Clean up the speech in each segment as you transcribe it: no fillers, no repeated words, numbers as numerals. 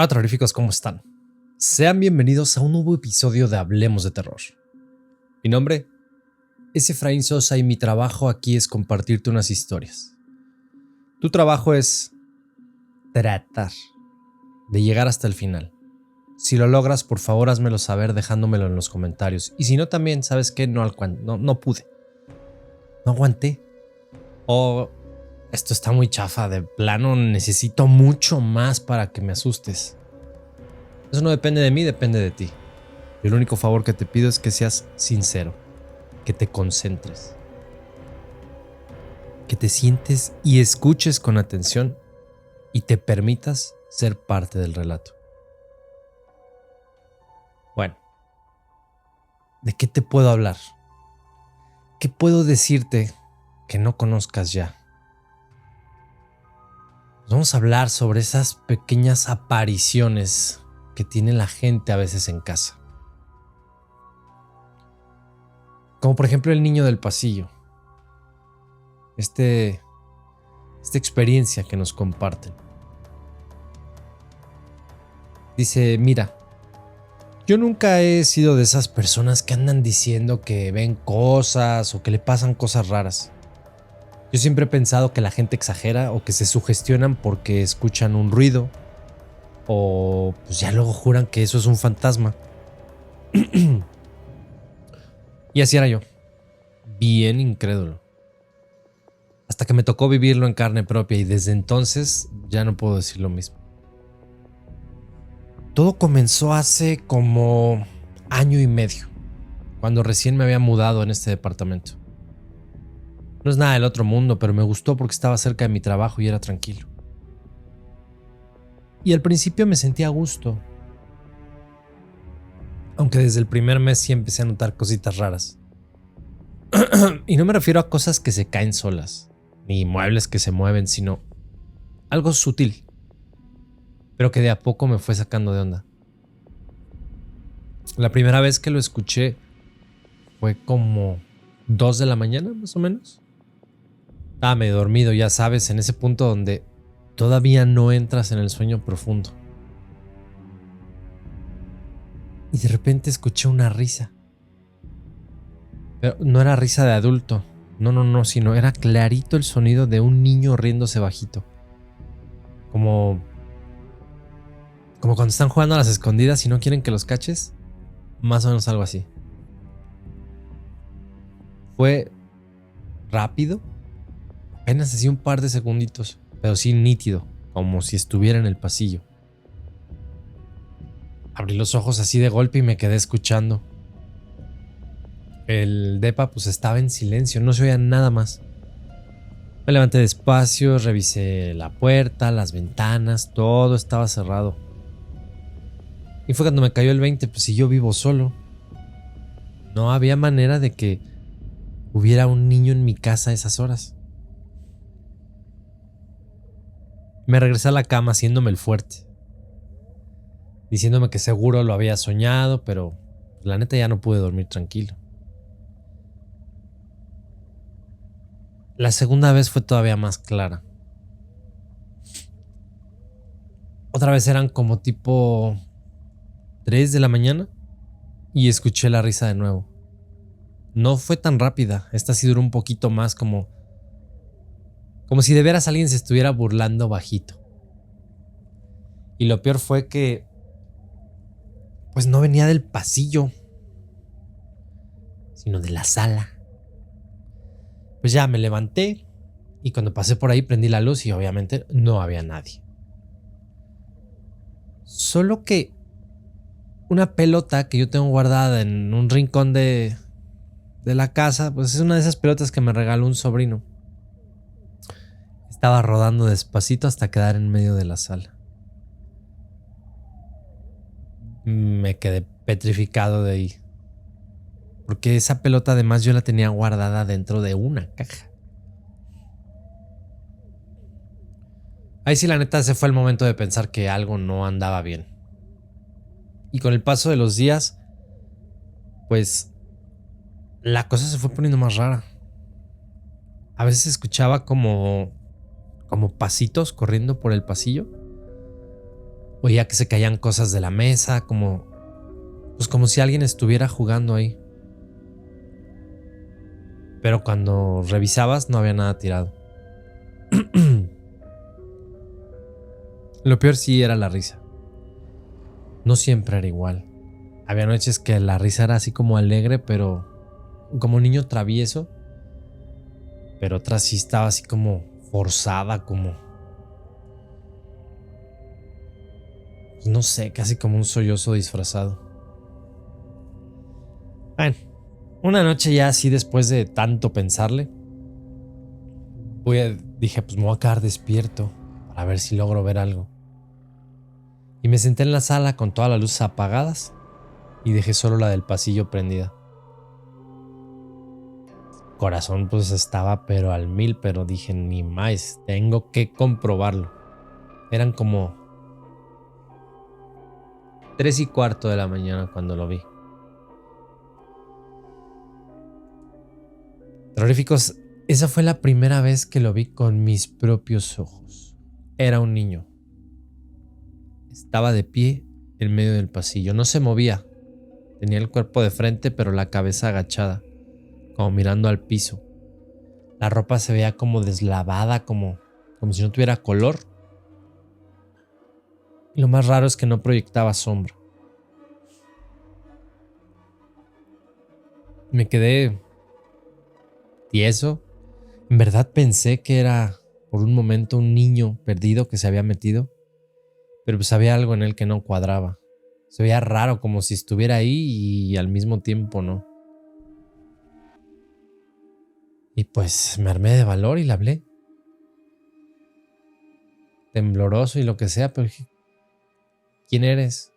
Hola terroríficos, ¿cómo están? Sean bienvenidos a un nuevo episodio de Hablemos de Terror. Mi nombre es Efraín Sosa y mi trabajo aquí es compartirte unas historias. Tu trabajo es tratar de llegar hasta el final. Si lo logras, por favor házmelo saber dejándomelo en los comentarios. Y si no, también, ¿sabes qué? No pude. No aguanté. O esto está muy chafa, de plano necesito mucho más para que me asustes. Eso no depende de mí, depende de ti. Y el único favor que te pido es que seas sincero, que te concentres, que te sientes y escuches con atención y te permitas ser parte del relato. Bueno, ¿de qué te puedo hablar? ¿Qué puedo decirte que no conozcas ya? Vamos a hablar sobre esas pequeñas apariciones que tiene la gente a veces en casa. Como por ejemplo el niño del pasillo. Esta experiencia que nos comparten. Dice, mira, yo nunca he sido de esas personas que andan diciendo que ven cosas o que le pasan cosas raras. Yo siempre he pensado que la gente exagera o que se sugestionan porque escuchan un ruido o pues ya luego juran que eso es un fantasma. Y así era yo, bien incrédulo. Hasta que me tocó vivirlo en carne propia y desde entonces ya no puedo decir lo mismo. Todo comenzó hace como año y medio, cuando recién me había mudado en este departamento. No es nada del otro mundo, pero me gustó porque estaba cerca de mi trabajo y era tranquilo. Y al principio me sentía a gusto, aunque desde el primer mes sí empecé a notar cositas raras. Y no me refiero a cosas que se caen solas, ni muebles que se mueven, sino algo sutil, pero que de a poco me fue sacando de onda. La primera vez que lo escuché fue como 2 de la mañana, más o menos. Estaba medio dormido, ya sabes, en ese punto donde todavía no entras en el sueño profundo. Y de repente escuché una risa. Pero no era risa de adulto, no, sino era clarito el sonido de un niño riéndose bajito. Como cuando están jugando a las escondidas y no quieren que los caches. Más o menos algo así. Fue rápido, apenas así un par de segunditos, pero sí nítido, como si estuviera en el pasillo. Abrí los ojos así de golpe y me quedé escuchando. El depa pues estaba en silencio, no se oía nada más. Me levanté despacio, revisé la puerta, las ventanas, todo estaba cerrado. Y fue cuando me cayó el 20, pues si yo vivo solo. No había manera de que hubiera un niño en mi casa a esas horas. Me regresé a la cama haciéndome el fuerte, diciéndome que seguro lo había soñado, pero la neta ya no pude dormir tranquilo. La segunda vez fue todavía más clara. Otra vez eran como tipo 3 de la mañana y escuché la risa de nuevo. No fue tan rápida, esta sí duró un poquito más, como si de veras alguien se estuviera burlando bajito. Y lo peor fue que pues no venía del pasillo, sino de la sala. Pues ya me levanté y cuando pasé por ahí prendí la luz y obviamente no había nadie. Solo que una pelota que yo tengo guardada en un rincón de la casa, pues es una de esas pelotas que me regaló un sobrino. Estaba rodando despacito hasta quedar en medio de la sala. Me quedé petrificado de ahí. Porque esa pelota además yo la tenía guardada dentro de una caja. Ahí sí la neta ese fue el momento de pensar que algo no andaba bien. Y con el paso de los días, pues la cosa se fue poniendo más rara. A veces escuchaba como pasitos corriendo por el pasillo. Oía que se caían cosas de la mesa, como si alguien estuviera jugando ahí. Pero cuando revisabas no había nada tirado. Lo peor sí era la risa. No siempre era igual. Había noches que la risa era así como alegre, pero como un niño travieso. Pero otras sí estaba así como forzada, no sé, casi como un sollozo disfrazado. Bueno, una noche ya así después de tanto pensarle, dije, pues me voy a quedar despierto para ver si logro ver algo. Y me senté en la sala con todas las luces apagadas y dejé solo la del pasillo prendida. Corazón pues estaba pero al mil, pero dije, ni más, tengo que comprobarlo. Eran como 3:15 de la mañana cuando lo vi. Terroríficos, esa fue la primera vez que lo vi con mis propios ojos. Era un niño. Estaba de pie en medio del pasillo. No se movía. Tenía el cuerpo de frente, pero la cabeza agachada, como mirando al piso. La ropa se veía como deslavada, como si no tuviera color. Y lo más raro es que no proyectaba sombra. Me quedé tieso. En verdad pensé que era por un momento un niño perdido que se había metido, pero pues había algo en él que no cuadraba. Se veía raro, como si estuviera ahí y al mismo tiempo no. Y pues me armé de valor y le hablé. Tembloroso y lo que sea, pero dije, ¿quién eres?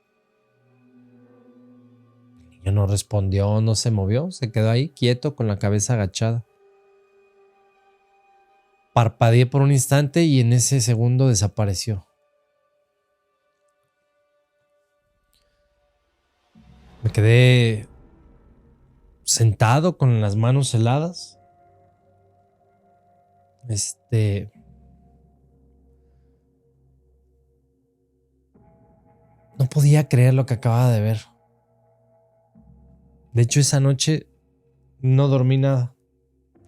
El niño no respondió, no se movió, se quedó ahí quieto con la cabeza agachada. Parpadeé por un instante y en ese segundo desapareció. Me quedé sentado con las manos heladas. No podía creer lo que acababa de ver. De hecho, esa noche no dormí nada.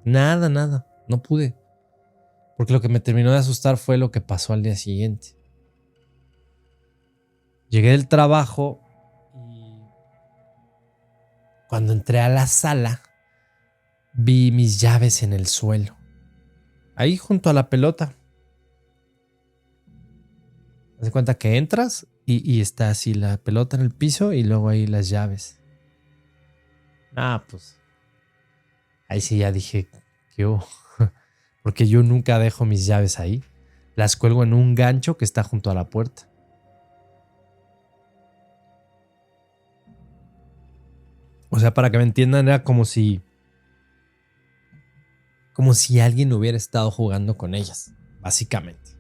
Nada. No pude. Porque lo que me terminó de asustar fue lo que pasó al día siguiente. Llegué del trabajo y cuando entré a la sala vi mis llaves en el suelo. Ahí junto a la pelota. Haz de cuenta que entras y está así la pelota en el piso y luego ahí las llaves. Pues ahí sí ya dije, ¿qué hubo? Porque yo nunca dejo mis llaves ahí. Las cuelgo en un gancho que está junto a la puerta. O sea, para que me entiendan, era como si alguien hubiera estado jugando con ellas, básicamente.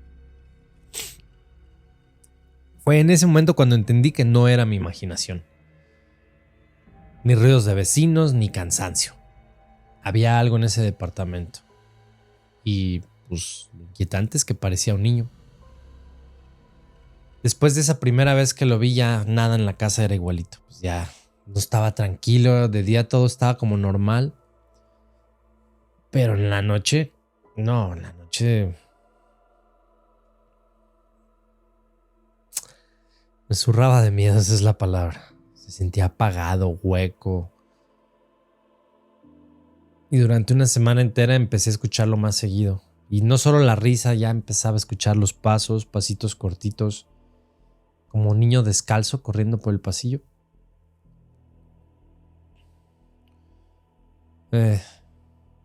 Fue en ese momento cuando entendí que no era mi imaginación. Ni ruidos de vecinos, ni cansancio. Había algo en ese departamento. Y pues lo inquietante es que parecía un niño. Después de esa primera vez que lo vi, ya nada en la casa era igualito. Pues ya no estaba tranquilo, de día todo estaba como normal. Pero en la noche, no, en la noche me zurraba de miedo, esa es la palabra. Se sentía apagado, hueco. Y durante una semana entera empecé a escucharlo más seguido. Y no solo la risa, ya empezaba a escuchar los pasos, pasitos cortitos, como un niño descalzo corriendo por el pasillo.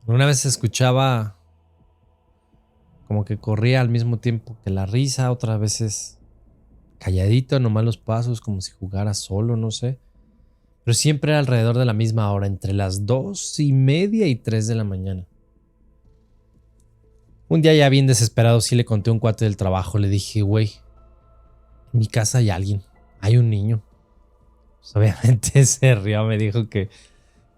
Una vez escuchaba como que corría al mismo tiempo que la risa, otras veces calladito, nomás los pasos, como si jugara solo, no sé. Pero siempre alrededor de la misma hora, entre las 2:30 y 3 de la mañana. Un día ya bien desesperado sí le conté a un cuate del trabajo, le dije, güey, en mi casa hay alguien, hay un niño. Pues obviamente se rió, me dijo que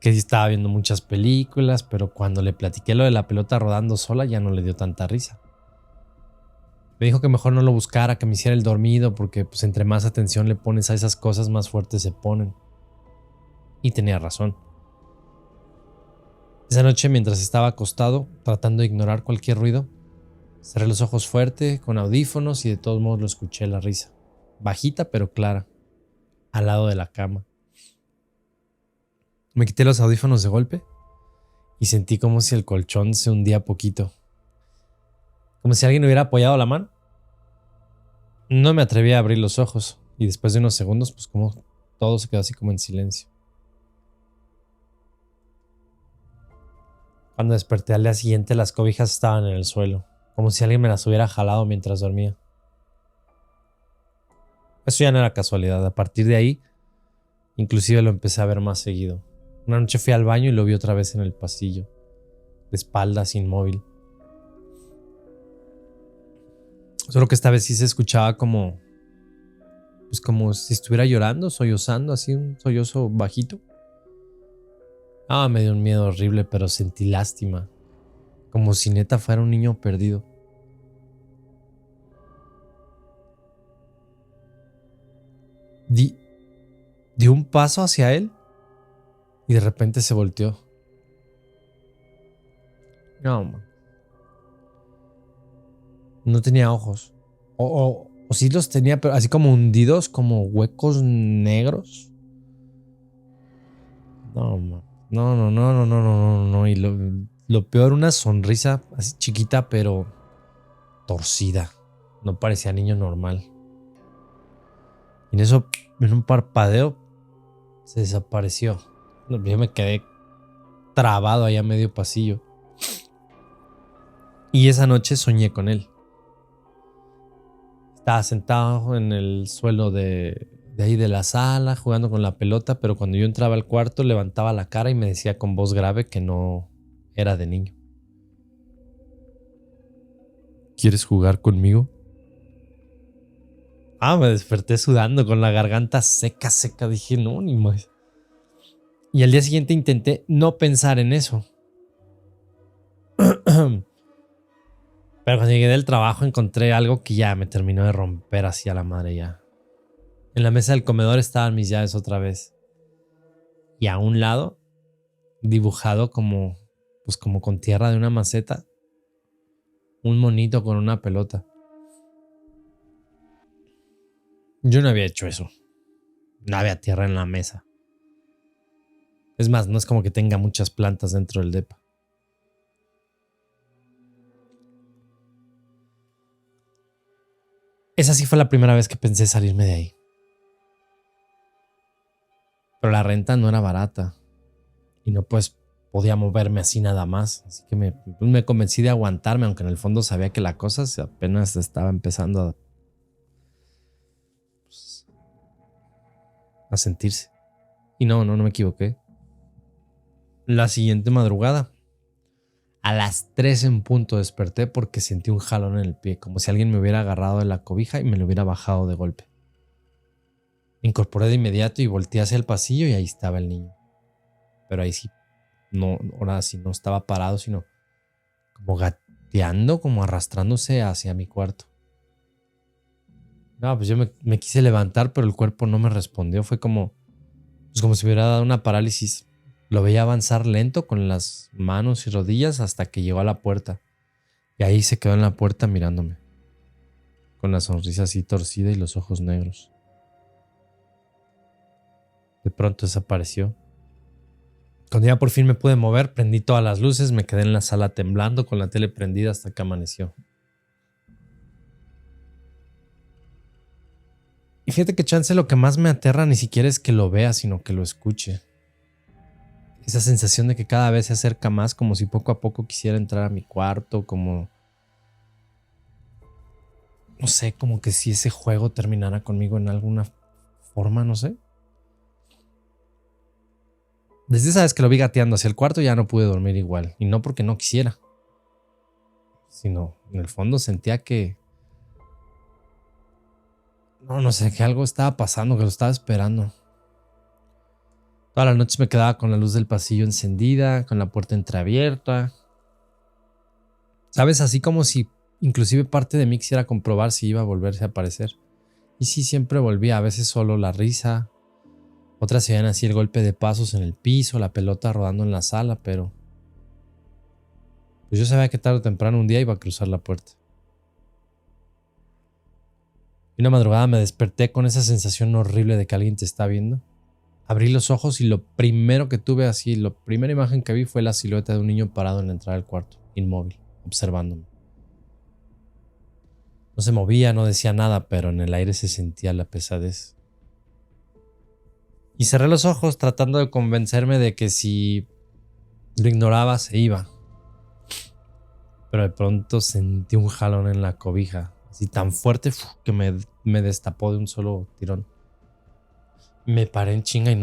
sí estaba viendo muchas películas, pero cuando le platiqué lo de la pelota rodando sola ya no le dio tanta risa. Me dijo que mejor no lo buscara, que me hiciera el dormido, porque pues entre más atención le pones a esas cosas, más fuertes se ponen. Y tenía razón. Esa noche, mientras estaba acostado, tratando de ignorar cualquier ruido, cerré los ojos fuerte, con audífonos, y de todos modos lo escuché la risa. Bajita pero clara, al lado de la cama. Me quité los audífonos de golpe y sentí como si el colchón se hundía poquito. Como si alguien hubiera apoyado la mano. No me atreví a abrir los ojos y después de unos segundos, pues como todo se quedó así como en silencio. Cuando desperté al día siguiente, las cobijas estaban en el suelo, como si alguien me las hubiera jalado mientras dormía. Eso ya no era casualidad. A partir de ahí, inclusive lo empecé a ver más seguido. Una noche fui al baño y lo vi otra vez en el pasillo, de espaldas, inmóvil. Solo que esta vez sí se escuchaba como, pues como si estuviera llorando, sollozando, así un sollozo bajito. Me dio un miedo horrible, pero sentí lástima, como si neta fuera un niño perdido. Di un paso hacia él y de repente se volteó. No, man. No tenía ojos. O sí los tenía, pero así como hundidos, como huecos negros. No, man. No, no, no, no, no, no, no, no. Y lo peor, una sonrisa así chiquita, pero torcida. No parecía niño normal. Y en eso, en un parpadeo, se desapareció. Yo me quedé trabado allá a medio pasillo. Y esa noche soñé con él. Estaba sentado en el suelo de ahí de la sala, jugando con la pelota, pero cuando yo entraba al cuarto levantaba la cara y me decía con voz grave que no era de niño. ¿Quieres jugar conmigo? Me desperté sudando con la garganta seca. Dije, no, ni más. Y al día siguiente intenté no pensar en eso. Pero cuando llegué del trabajo encontré algo que ya me terminó de romper así a la madre ya. En la mesa del comedor estaban mis llaves otra vez. Y a un lado, dibujado como, pues como con tierra de una maceta, un monito con una pelota. Yo no había hecho eso. No había tierra en la mesa. Es más, no es como que tenga muchas plantas dentro del depa. Esa sí fue la primera vez que pensé salirme de ahí. Pero la renta no era barata. Y no pues podía moverme así nada más. Así que me convencí de aguantarme, aunque en el fondo sabía que la cosa apenas estaba empezando a sentirse. Y no me equivoqué. La siguiente madrugada, a las 3 en punto desperté porque sentí un jalón en el pie, como si alguien me hubiera agarrado de la cobija y me lo hubiera bajado de golpe. Me incorporé de inmediato y volteé hacia el pasillo y ahí estaba el niño. Pero ahí sí, no, ahora sí no estaba parado, sino como gateando, como arrastrándose hacia mi cuarto. Pues yo me quise levantar, pero el cuerpo no me respondió. Fue como si me hubiera dado una parálisis. Lo veía avanzar lento con las manos y rodillas hasta que llegó a la puerta. Y ahí se quedó en la puerta mirándome, con la sonrisa así torcida y los ojos negros. De pronto desapareció. Cuando ya por fin me pude mover, prendí todas las luces, me quedé en la sala temblando con la tele prendida hasta que amaneció. Y fíjate que chance lo que más me aterra ni siquiera es que lo vea, sino que lo escuche. Esa sensación de que cada vez se acerca más, como si poco a poco quisiera entrar a mi cuarto, como... No sé, como que si ese juego terminara conmigo en alguna forma, no sé. Desde esa vez que lo vi gateando hacia el cuarto ya no pude dormir igual. Y no porque no quisiera, sino en el fondo sentía que... No sé, que algo estaba pasando, que lo estaba esperando. Todas las noches me quedaba con la luz del pasillo encendida, con la puerta entreabierta. ¿Sabes? Así como si Inclusive parte de mí quisiera comprobar si iba a volverse a aparecer. Y sí, siempre volvía, a veces solo la risa. Otras se veían así el golpe de pasos en el piso, la pelota rodando en la sala, pero pues yo sabía que tarde o temprano un día iba a cruzar la puerta. Y una madrugada me desperté con esa sensación horrible de que alguien te está viendo. Abrí los ojos y lo primero que tuve así, la primera imagen que vi fue la silueta de un niño parado en la entrada del cuarto, inmóvil, observándome. No se movía, no decía nada, pero en el aire se sentía la pesadez. Y cerré los ojos tratando de convencerme de que si lo ignoraba se iba. Pero de pronto sentí un jalón en la cobija, así tan fuerte que me destapó de un solo tirón. Me paré en chinga y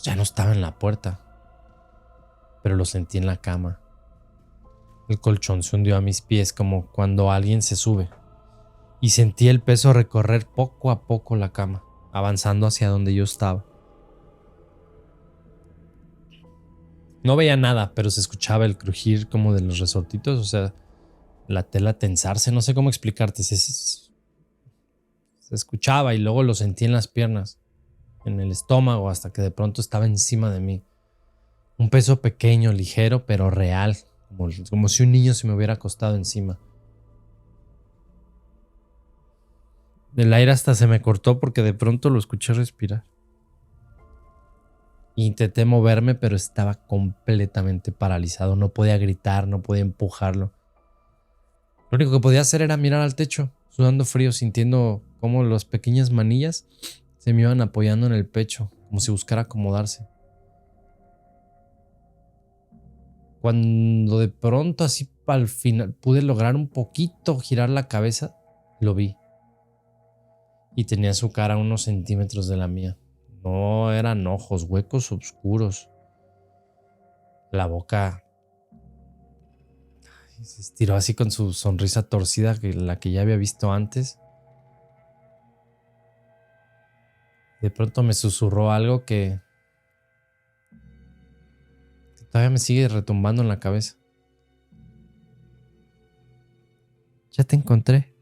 ya no estaba en la puerta, pero lo sentí en la cama. El colchón se hundió a mis pies como cuando alguien se sube, y sentí el peso recorrer poco a poco la cama, avanzando hacia donde yo estaba. No veía nada, pero se escuchaba el crujir como de los resortitos, o sea, la tela tensarse, no sé cómo explicarte, se escuchaba y luego lo sentí en las piernas, en el estómago, hasta que de pronto estaba encima de mí. Un peso pequeño, ligero, pero real, como si un niño se me hubiera acostado encima. El aire hasta se me cortó porque de pronto lo escuché respirar. Intenté moverme, pero estaba completamente paralizado. No podía gritar, no podía empujarlo. Lo único que podía hacer era mirar al techo, sudando frío, sintiendo cómo las pequeñas manillas se me iban apoyando en el pecho, como si buscara acomodarse. Cuando de pronto, así al final, pude lograr un poquito girar la cabeza, lo vi. Y tenía su cara a unos centímetros de la mía. No eran ojos, huecos oscuros. La boca se estiró así con su sonrisa torcida, la que ya había visto antes. De pronto me susurró algo que todavía me sigue retumbando en la cabeza. Ya te encontré.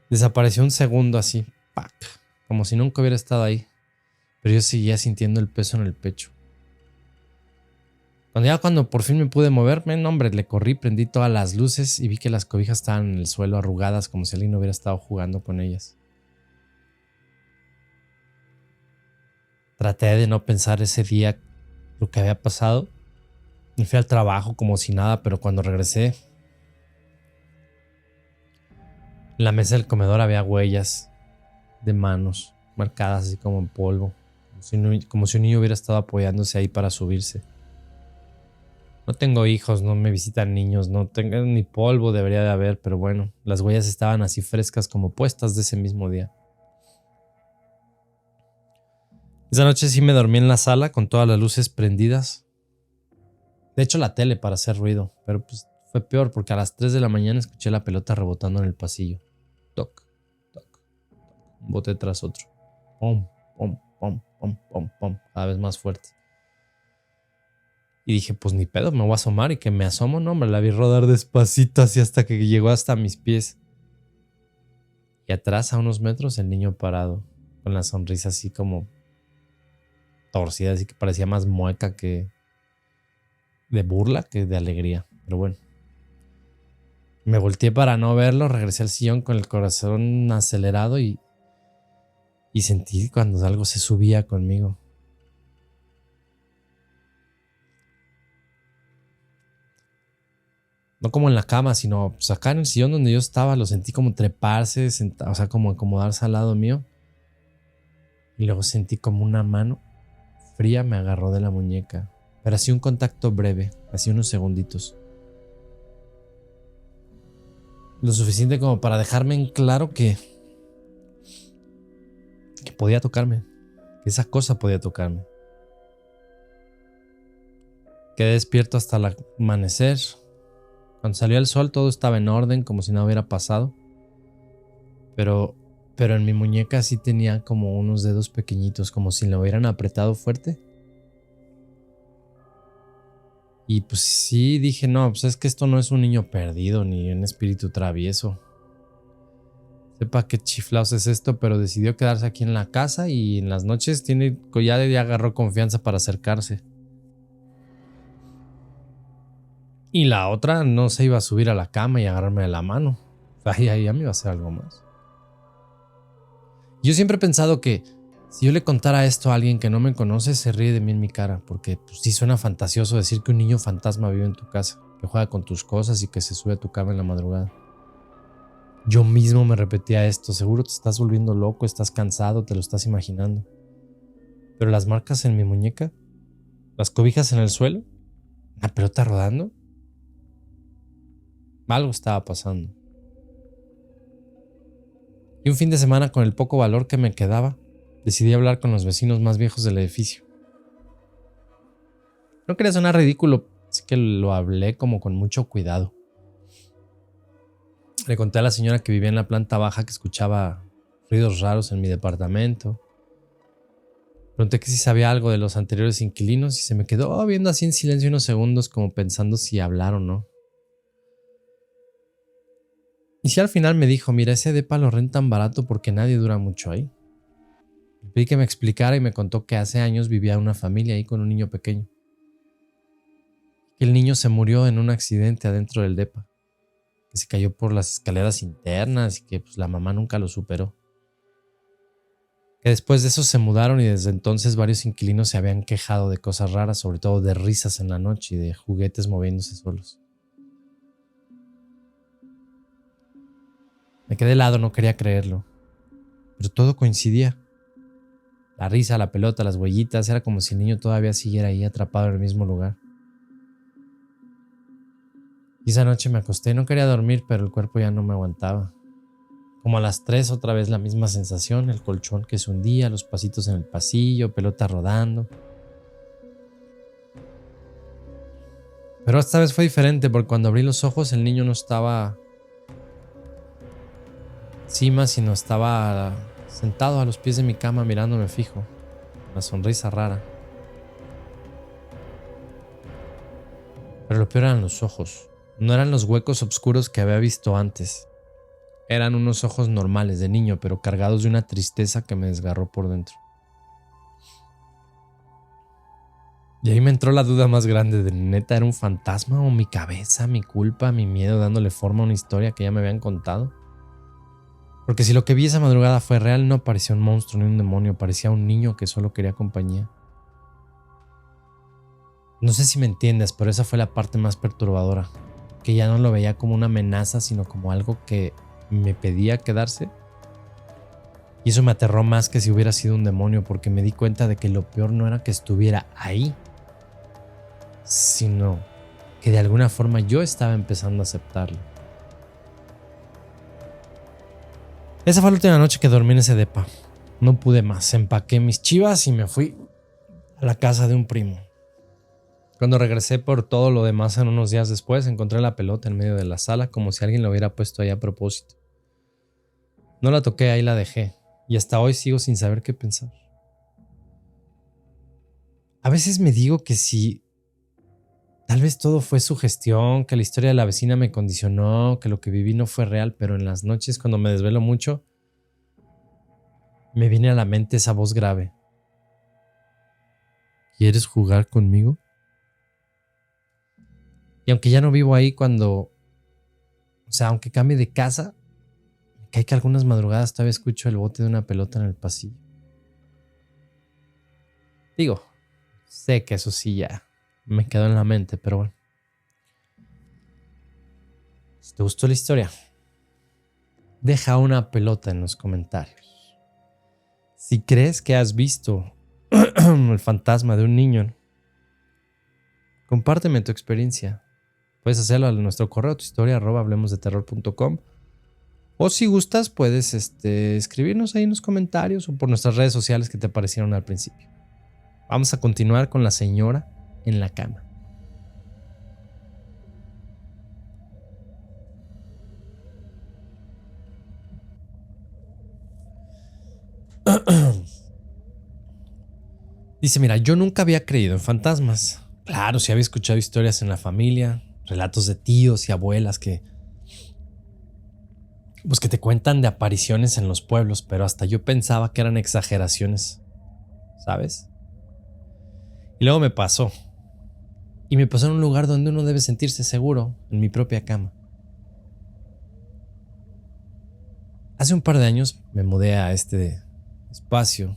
Desapareció un segundo así, ¡pac!, como si nunca hubiera estado ahí. Pero yo seguía sintiendo el peso en el pecho. Cuando por fin me pude moverme, no, hombre, le corrí, prendí todas las luces y vi que las cobijas estaban en el suelo arrugadas como si alguien hubiera estado jugando con ellas. Traté de no pensar ese día lo que había pasado. Me fui al trabajo como si nada, pero cuando regresé, en la mesa del comedor había huellas de manos marcadas así como en polvo, como si un niño hubiera estado apoyándose ahí para subirse. No tengo hijos, no me visitan niños, no tengo ni polvo, debería de haber, pero bueno, las huellas estaban así frescas como puestas de ese mismo día. Esa noche sí me dormí en la sala con todas las luces prendidas. De hecho, la tele para hacer ruido, pero pues fue peor porque a las 3 de la mañana escuché la pelota rebotando en el pasillo. Toc, toc, un bote tras otro. Pum, pum, pum, pum, pum, pum, cada vez más fuerte. Y dije, pues ni pedo, me voy a asomar, y que me asomo, no, me la vi rodar despacito así hasta que llegó hasta mis pies. Y atrás, a unos metros, el niño parado, con la sonrisa así como torcida, así que parecía más mueca que de burla que de alegría. Pero bueno, me volteé para no verlo, regresé al sillón con el corazón acelerado y sentí cuando algo se subía conmigo. No como en la cama, sino pues acá en el sillón donde yo estaba, lo sentí como treparse, o sea, como acomodarse al lado mío. Y luego sentí como una mano fría me agarró de la muñeca, pero así un contacto breve, así unos segunditos. Lo suficiente como para dejarme en claro que podía tocarme, que esa cosa podía tocarme. Quedé despierto hasta el amanecer. Cuando salió el sol todo estaba en orden, como si nada hubiera pasado. Pero en mi muñeca sí tenía como unos dedos pequeñitos, como si lo hubieran apretado fuerte. Y pues sí, dije, no, pues es que esto no es un niño perdido ni un espíritu travieso. Sepa qué chiflaos es esto, pero decidió quedarse aquí en la casa y en las noches ya agarró confianza para acercarse. Y la otra no se iba a subir a la cama y agarrarme de la mano. Ahí ya me iba a hacer algo más. Yo siempre he pensado que si yo le contara esto a alguien que no me conoce, se ríe de mí en mi cara, porque pues, sí suena fantasioso decir que un niño fantasma vive en tu casa, que juega con tus cosas y que se sube a tu cama en la madrugada. Yo mismo me repetía esto, seguro te estás volviendo loco, estás cansado, te lo estás imaginando. Pero las marcas en mi muñeca, las cobijas en el suelo, la pelota rodando, algo estaba pasando. Y un fin de semana, con el poco valor que me quedaba, decidí hablar con los vecinos más viejos del edificio. No quería sonar ridículo, así que lo hablé como con mucho cuidado. Le conté a la señora que vivía en la planta baja que escuchaba ruidos raros en mi departamento. Pregunté que si sabía algo de los anteriores inquilinos y se me quedó viendo así en silencio unos segundos como pensando si hablar o no. Y si al final me dijo, mira, ese depa lo rentan barato porque nadie dura mucho ahí. Le pedí que me explicara y me contó que hace años vivía una familia ahí con un niño pequeño. Que el niño se murió en un accidente adentro del depa. Que se cayó por las escaleras internas y que pues, la mamá nunca lo superó. Que después de eso se mudaron y desde entonces varios inquilinos se habían quejado de cosas raras, sobre todo de risas en la noche y de juguetes moviéndose solos. Me quedé helado, no quería creerlo. Pero todo coincidía. La risa, la pelota, las huellitas, era como si el niño todavía siguiera ahí atrapado en el mismo lugar. Y esa noche me acosté, no quería dormir, pero el cuerpo ya no me aguantaba. Como a las 3 otra vez la misma sensación, el colchón que se hundía, los pasitos en el pasillo, pelota rodando. Pero esta vez fue diferente porque cuando abrí los ojos el niño no estaba encima, sino estaba sentado a los pies de mi cama mirándome fijo, una sonrisa rara. Pero lo peor eran los ojos. No eran los huecos oscuros que había visto antes. Eran unos ojos normales de niño, pero cargados de una tristeza que me desgarró por dentro. Y ahí me entró la duda más grande de neta era un fantasma o mi cabeza, mi culpa, mi miedo dándole forma a una historia que ya me habían contado. Porque si lo que vi esa madrugada fue real, no parecía un monstruo ni un demonio, parecía un niño que solo quería compañía. No sé si me entiendes, pero esa fue la parte más perturbadora, que ya no lo veía como una amenaza, sino como algo que me pedía quedarse. Y eso me aterró más que si hubiera sido un demonio, porque me di cuenta de que lo peor no era que estuviera ahí, sino que de alguna forma yo estaba empezando a aceptarlo. Esa fue la última noche que dormí en ese depa. No pude más, empaqué mis chivas y me fui a la casa de un primo. Cuando regresé por todo lo demás en unos días después, encontré la pelota en medio de la sala como si alguien la hubiera puesto ahí a propósito. No la toqué, ahí la dejé, y hasta hoy sigo sin saber qué pensar. A veces me digo que si tal vez todo fue sugestión, que la historia de la vecina me condicionó, que lo que viví no fue real, pero en las noches cuando me desvelo mucho, me viene a la mente esa voz grave. ¿Quieres jugar conmigo? Y aunque ya no vivo ahí aunque cambie de casa, me cae que algunas madrugadas todavía escucho el bote de una pelota en el pasillo. Digo, sé que eso sí ya me quedó en la mente, pero bueno. Si te gustó la historia, deja una pelota en los comentarios. Si crees que has visto el fantasma de un niño, compárteme tu experiencia. Puedes hacerlo a nuestro correo, tuhistoria@hablemosdeterror.com. O si gustas, puedes escribirnos ahí en los comentarios o por nuestras redes sociales que te aparecieron al principio. Vamos a continuar con la señora en la cama. Dice, mira, yo nunca había creído en fantasmas, Claro, sí había escuchado historias en la familia, relatos de tíos y abuelas que te cuentan de apariciones en los pueblos, pero hasta yo pensaba que eran exageraciones, ¿sabes? Y luego me pasó. Y me pasó en un lugar donde uno debe sentirse seguro, en mi propia cama. Hace un par de años me mudé a este espacio,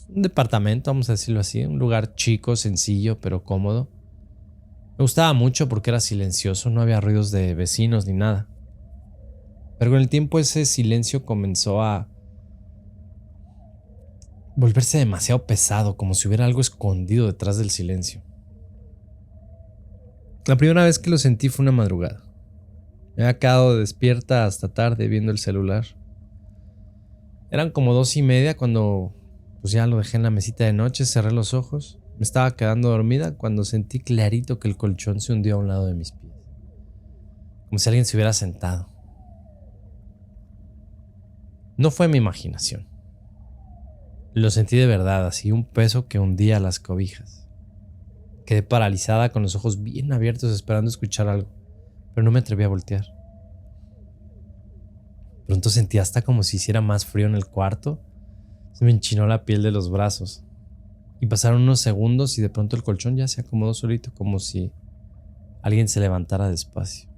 un departamento, vamos a decirlo así, un lugar chico, sencillo, pero cómodo. Me gustaba mucho porque era silencioso, no había ruidos de vecinos ni nada. Pero con el tiempo ese silencio comenzó a volverse demasiado pesado, como si hubiera algo escondido detrás del silencio. La primera vez que lo sentí fue una madrugada. Me había quedado despierta hasta tarde viendo el celular. Eran como 2:30 cuando pues ya lo dejé en la mesita de noche, cerré los ojos. Me estaba quedando dormida cuando sentí clarito que el colchón se hundió a un lado de mis pies. Como si alguien se hubiera sentado. No fue mi imaginación. Lo sentí de verdad, así un peso que hundía las cobijas. Quedé paralizada con los ojos bien abiertos esperando escuchar algo, pero no me atreví a voltear. Pronto sentí hasta como si hiciera más frío en el cuarto. Se me enchinó la piel de los brazos. Y pasaron unos segundos y de pronto el colchón ya se acomodó solito, como si alguien se levantara despacio.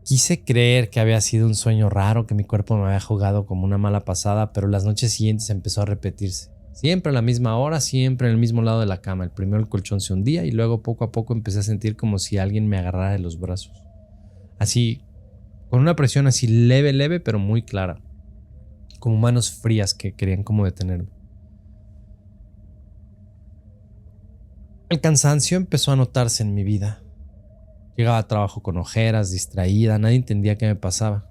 Quise creer que había sido un sueño raro, que mi cuerpo me había jugado como una mala pasada, pero las noches siguientes empezó a repetirse. Siempre a la misma hora, siempre en el mismo lado de la cama. El primero el colchón se hundía y luego poco a poco empecé a sentir como si alguien me agarrara de los brazos. Así, con una presión así leve, leve, pero muy clara. Como manos frías que querían como detenerme. El cansancio empezó a notarse en mi vida. Llegaba a trabajo con ojeras, distraída, nadie entendía qué me pasaba.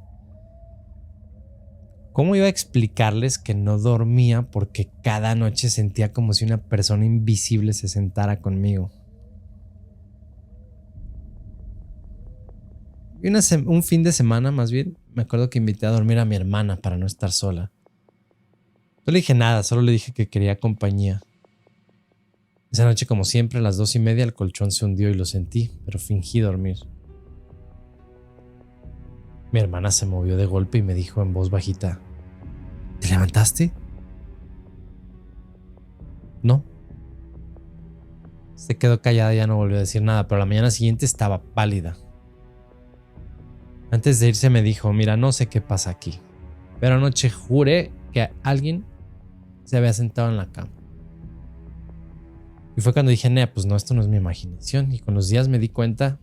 ¿Cómo iba a explicarles que no dormía porque cada noche sentía como si una persona invisible se sentara conmigo? Y un fin de semana, más bien, me acuerdo que invité a dormir a mi hermana para no estar sola. No le dije nada, solo le dije que quería compañía. Esa noche, como siempre, a las 2:30 el colchón se hundió y lo sentí, pero fingí dormir. Mi hermana se movió de golpe y me dijo en voz bajita: ¿te levantaste? No. Se quedó callada y ya no volvió a decir nada, pero la mañana siguiente estaba pálida. Antes de irse me dijo: mira, no sé qué pasa aquí, pero anoche juré que alguien se había sentado en la cama. Y fue cuando dije: pues no, esto no es mi imaginación. Y con los días me di cuenta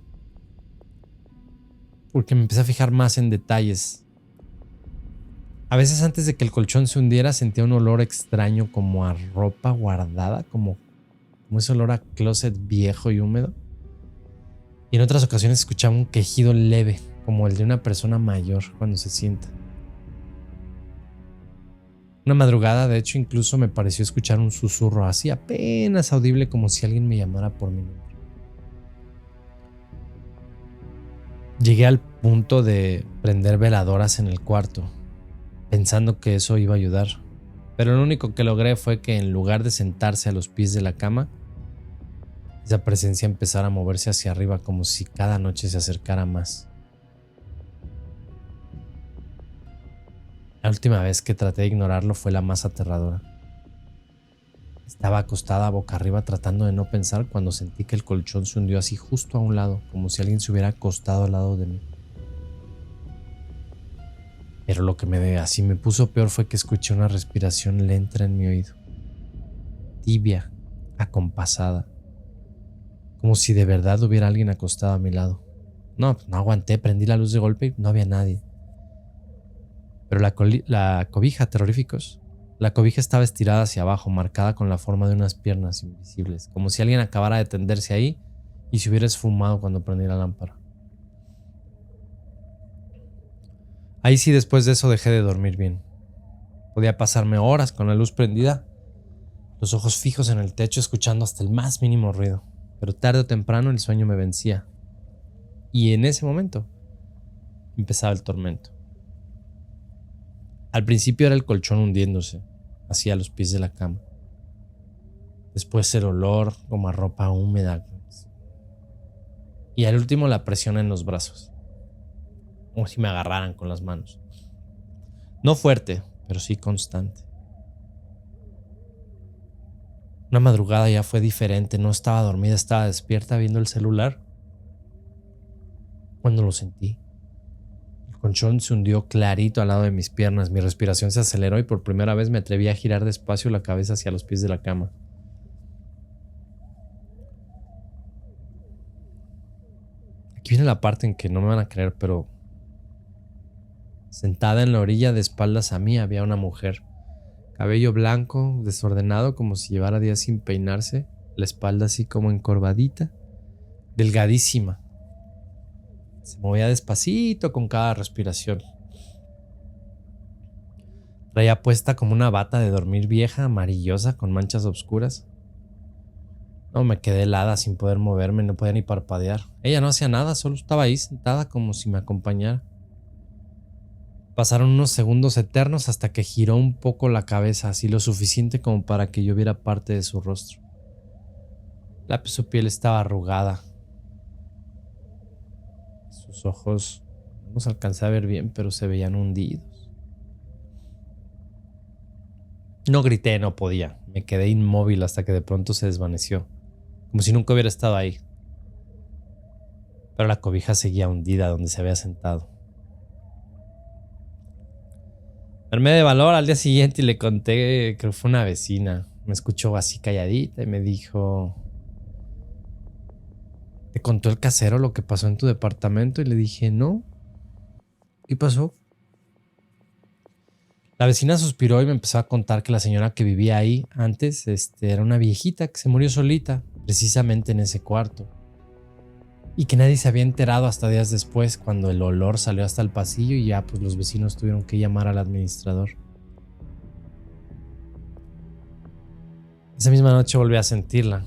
porque me empecé a fijar más en detalles. A veces antes de que el colchón se hundiera sentía un olor extraño como a ropa guardada, como ese olor a closet viejo y húmedo. Y en otras ocasiones escuchaba un quejido leve, como el de una persona mayor cuando se sienta. Una madrugada, de hecho, incluso me pareció escuchar un susurro así apenas audible, como si alguien me llamara por mi nombre. Llegué al punto de prender veladoras en el cuarto, pensando que eso iba a ayudar, pero lo único que logré fue que en lugar de sentarse a los pies de la cama, esa presencia empezara a moverse hacia arriba como si cada noche se acercara más. La última vez que traté de ignorarlo fue la más aterradora. Estaba acostada boca arriba tratando de no pensar cuando sentí que el colchón se hundió así justo a un lado, como si alguien se hubiera acostado al lado de mí. Pero lo que así me puso peor fue que escuché una respiración lenta en mi oído. Tibia, acompasada. Como si de verdad hubiera alguien acostado a mi lado. No aguanté, prendí la luz de golpe y no había nadie. Pero la cobija, terroríficos. La cobija estaba estirada hacia abajo, marcada con la forma de unas piernas invisibles, como si alguien acabara de tenderse ahí y se hubiera esfumado cuando prendí la lámpara. Ahí sí, después de eso dejé de dormir bien. Podía pasarme horas con la luz prendida, los ojos fijos en el techo, escuchando hasta el más mínimo ruido, pero tarde o temprano el sueño me vencía. Y en ese momento empezaba el tormento. Al principio era el colchón hundiéndose, hacia los pies de la cama. Después el olor como a ropa húmeda. Y al último la presión en los brazos. Como si me agarraran con las manos. No fuerte, pero sí constante. Una madrugada ya fue diferente. No estaba dormida, estaba despierta viendo el celular. Cuando lo sentí. El colchón se hundió clarito al lado de mis piernas. Mi respiración se aceleró y por primera vez me atreví a girar despacio la cabeza hacia los pies de la cama. Aquí viene la parte en que no me van a creer, pero sentada en la orilla de espaldas a mí había una mujer. Cabello blanco, desordenado, como si llevara días sin peinarse. La espalda así como encorvadita. Delgadísima. Se movía despacito con cada respiración. Traía puesta como una bata de dormir vieja, amarillosa, con manchas oscuras. No, me quedé helada sin poder moverme, no podía ni parpadear. Ella no hacía nada, solo estaba ahí sentada como si me acompañara. Pasaron unos segundos eternos hasta que giró un poco la cabeza, así lo suficiente como para que yo viera parte de su rostro. Su piel estaba arrugada. Sus ojos no los alcancé a ver bien, pero se veían hundidos. No grité, no podía. Me quedé inmóvil hasta que de pronto se desvaneció, como si nunca hubiera estado ahí. Pero la cobija seguía hundida donde se había sentado. Me armé de valor al día siguiente y le conté, creo que fue una vecina. Me escuchó así calladita y me dijo: ¿te contó el casero lo que pasó en tu departamento? Y le dije: no. ¿Qué pasó? La vecina suspiró y me empezó a contar que la señora que vivía ahí antes era una viejita que se murió solita, precisamente en ese cuarto. Y que nadie se había enterado hasta días después, cuando el olor salió hasta el pasillo y ya pues los vecinos tuvieron que llamar al administrador. Esa misma noche volví a sentirla.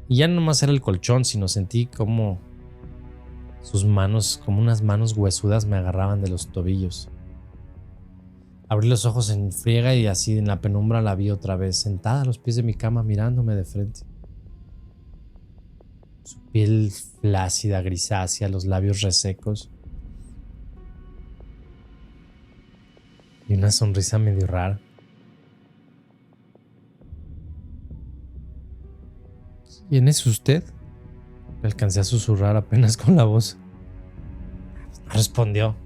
Y ya no más era el colchón, sino sentí como sus manos, como unas manos huesudas me agarraban de los tobillos. Abrí los ojos en friega y así en la penumbra la vi otra vez, sentada a los pies de mi cama mirándome de frente. Su piel flácida, grisácea, los labios resecos. Y una sonrisa medio rara. ¿Quién es usted? Le alcancé a susurrar apenas con la voz. No respondió.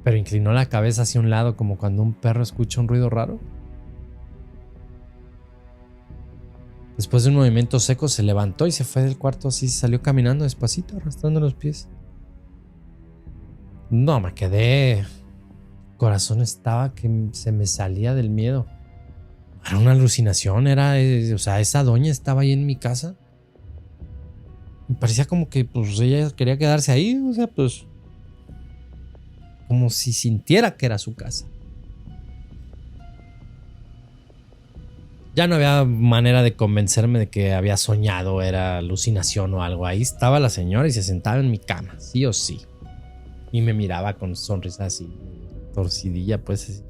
Pero inclinó la cabeza hacia un lado como cuando un perro escucha un ruido raro. Después de un movimiento seco se levantó y se fue del cuarto, así salió caminando despacito, arrastrando los pies. No, me quedé. El corazón estaba que se me salía del miedo. Era una alucinación, esa doña estaba ahí en mi casa. Me parecía como que pues ella quería quedarse ahí, pues como si sintiera que era su casa. Ya no había manera de convencerme de que había soñado, era alucinación o algo. Ahí estaba la señora y se sentaba en mi cama, sí o sí. Y me miraba con sonrisa así, torcidilla, pues. Así.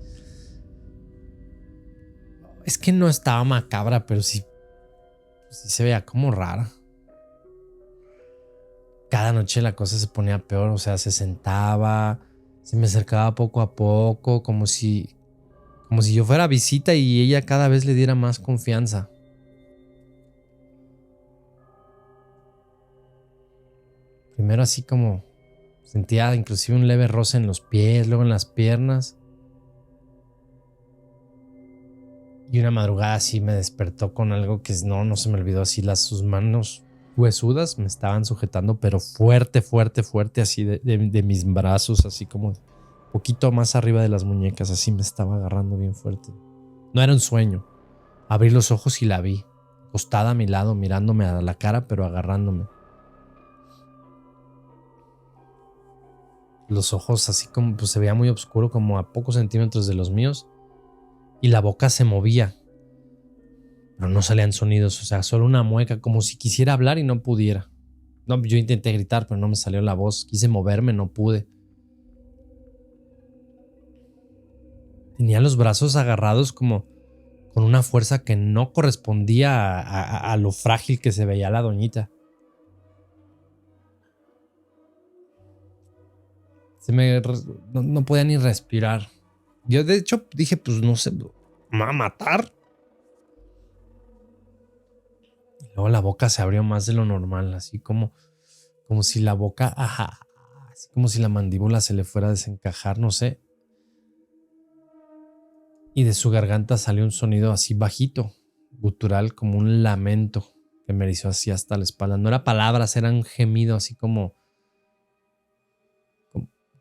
Es que no estaba macabra, pero sí se veía como rara. Cada noche la cosa se ponía peor, se sentaba, se me acercaba poco a poco, como si yo fuera visita y ella cada vez le diera más confianza. Primero así como sentía inclusive un leve roce en los pies, luego en las piernas. Y una madrugada así me despertó con algo que no se me olvidó, así sus manos huesudas me estaban sujetando, pero fuerte, fuerte, fuerte, así de mis brazos, así como un poquito más arriba de las muñecas, así me estaba agarrando bien fuerte. No era un sueño. Abrí los ojos y la vi, acostada a mi lado, mirándome a la cara, pero agarrándome. Los ojos así como pues se veía muy oscuro, como a pocos centímetros de los míos, y la boca se movía, pero no salían sonidos, solo una mueca, como si quisiera hablar y no pudiera. No, yo intenté gritar, pero no me salió la voz. Quise moverme, no pude. Tenía los brazos agarrados como con una fuerza que no correspondía a lo frágil que se veía la doñita. No podía ni respirar. Yo de hecho dije, pues no sé, ¿me va a matar? Y luego la boca se abrió más de lo normal, así como si la boca, así como si la mandíbula se le fuera a desencajar, no sé. Y de su garganta salió un sonido así bajito, gutural, como un lamento que me erizó así hasta la espalda. No era palabras, era un gemido así como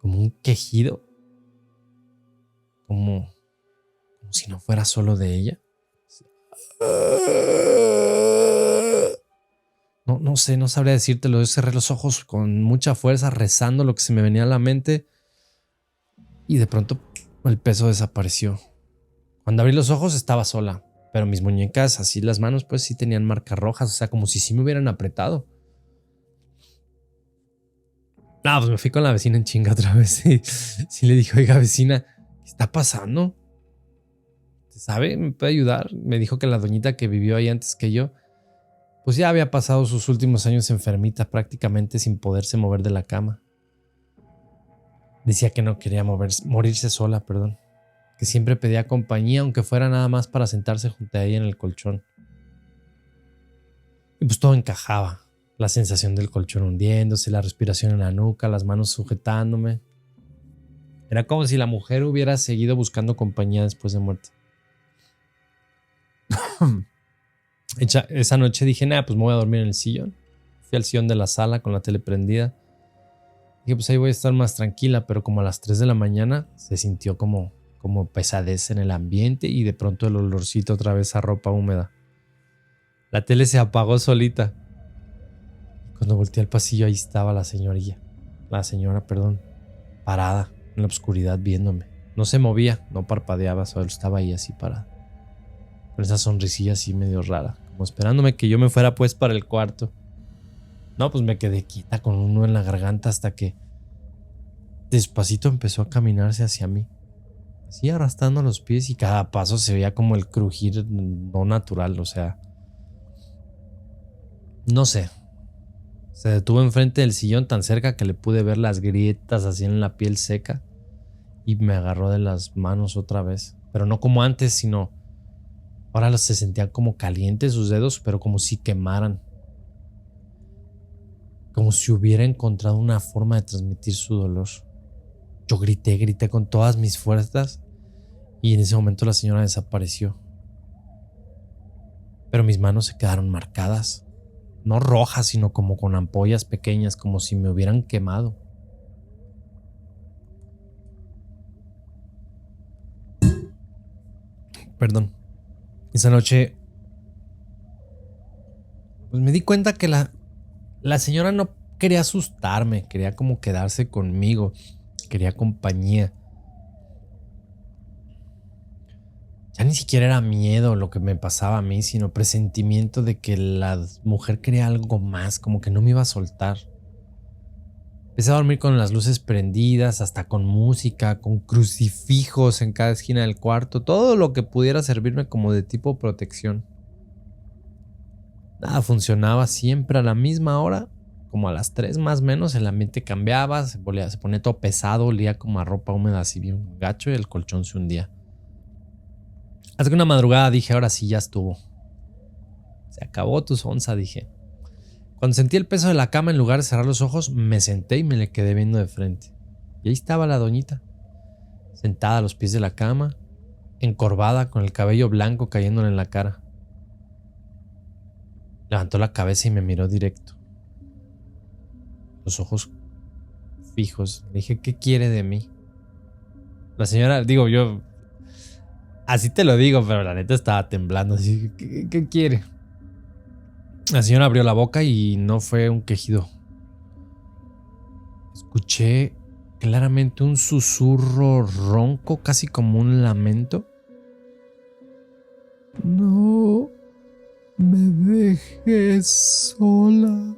un quejido. Como si no fuera solo de ella. No sé, no sabría decírtelo. Yo cerré los ojos con mucha fuerza, rezando lo que se me venía a la mente. Y de pronto el peso desapareció. Cuando abrí los ojos estaba sola, pero mis muñecas, así las manos, pues sí tenían marcas rojas, o sea, como si sí me hubieran apretado. No, pues me fui con la vecina en chinga otra vez. Sí le dije, oiga, vecina, ¿qué está pasando? ¿Sabe? ¿Me puede ayudar? Me dijo que la doñita que vivió ahí antes que yo, pues ya había pasado sus últimos años enfermita, prácticamente sin poderse mover de la cama. Decía que no quería morirse sola, perdón. Que siempre pedía compañía, aunque fuera nada más para sentarse junto a ella en el colchón. Y pues todo encajaba. La sensación del colchón hundiéndose, la respiración en la nuca, las manos sujetándome. Era como si la mujer hubiera seguido buscando compañía después de muerte. Esa noche dije, nada, pues me voy a dormir en el sillón. Fui al sillón de la sala con la tele prendida. Dije, pues ahí voy a estar más tranquila, pero como a las 3 de la mañana se sintió como pesadez en el ambiente y de pronto el olorcito otra vez a ropa húmeda. La tele se apagó solita. Cuando volteé al pasillo, ahí estaba la señora, parada en la oscuridad viéndome. No se movía, no parpadeaba, solo estaba ahí así parada. Con esa sonrisilla así medio rara, como esperándome que yo me fuera pues para el cuarto. No, pues me quedé quieta con un nudo en la garganta hasta que despacito empezó a caminarse hacia mí. Así arrastrando los pies y cada paso se veía como el crujir no natural, o sea, no sé. Se detuvo enfrente del sillón tan cerca que le pude ver las grietas así en la piel seca y me agarró de las manos otra vez, pero no como antes, sino ahora se sentían como calientes sus dedos, pero como si quemaran. Como si hubiera encontrado una forma de transmitir su dolor. Yo grité con todas mis fuerzas y en ese momento la señora desapareció. Pero mis manos se quedaron marcadas. No rojas, sino como con ampollas pequeñas, como si me hubieran quemado. Perdón. Esa noche pues me di cuenta que la señora no quería asustarme, quería como quedarse conmigo, quería compañía. Ya ni siquiera era miedo lo que me pasaba a mí, sino presentimiento de que la mujer quería algo más, como que no me iba a soltar. Empecé a dormir con las luces prendidas, hasta con música, con crucifijos en cada esquina del cuarto, todo lo que pudiera servirme como de tipo protección. Nada funcionaba, siempre a la misma hora, como a las 3 más o menos, el ambiente cambiaba, se ponía todo pesado, olía como a ropa húmeda así bien gacho y el colchón se hundía. Hasta que una madrugada dije, ahora sí ya estuvo. Se acabó tu sonza, dije. Cuando sentí el peso de la cama, en lugar de cerrar los ojos, me senté y me le quedé viendo de frente. Y ahí estaba la doñita, sentada a los pies de la cama, encorvada, con el cabello blanco cayéndole en la cara. Levantó la cabeza y me miró directo. Los ojos fijos. Le dije, ¿qué quiere de mí? La señora, digo yo, así te lo digo, pero la neta estaba temblando. Así, ¿qué quiere? La señora abrió la boca y no fue un quejido. Escuché claramente un susurro ronco, casi como un lamento. No me dejes sola.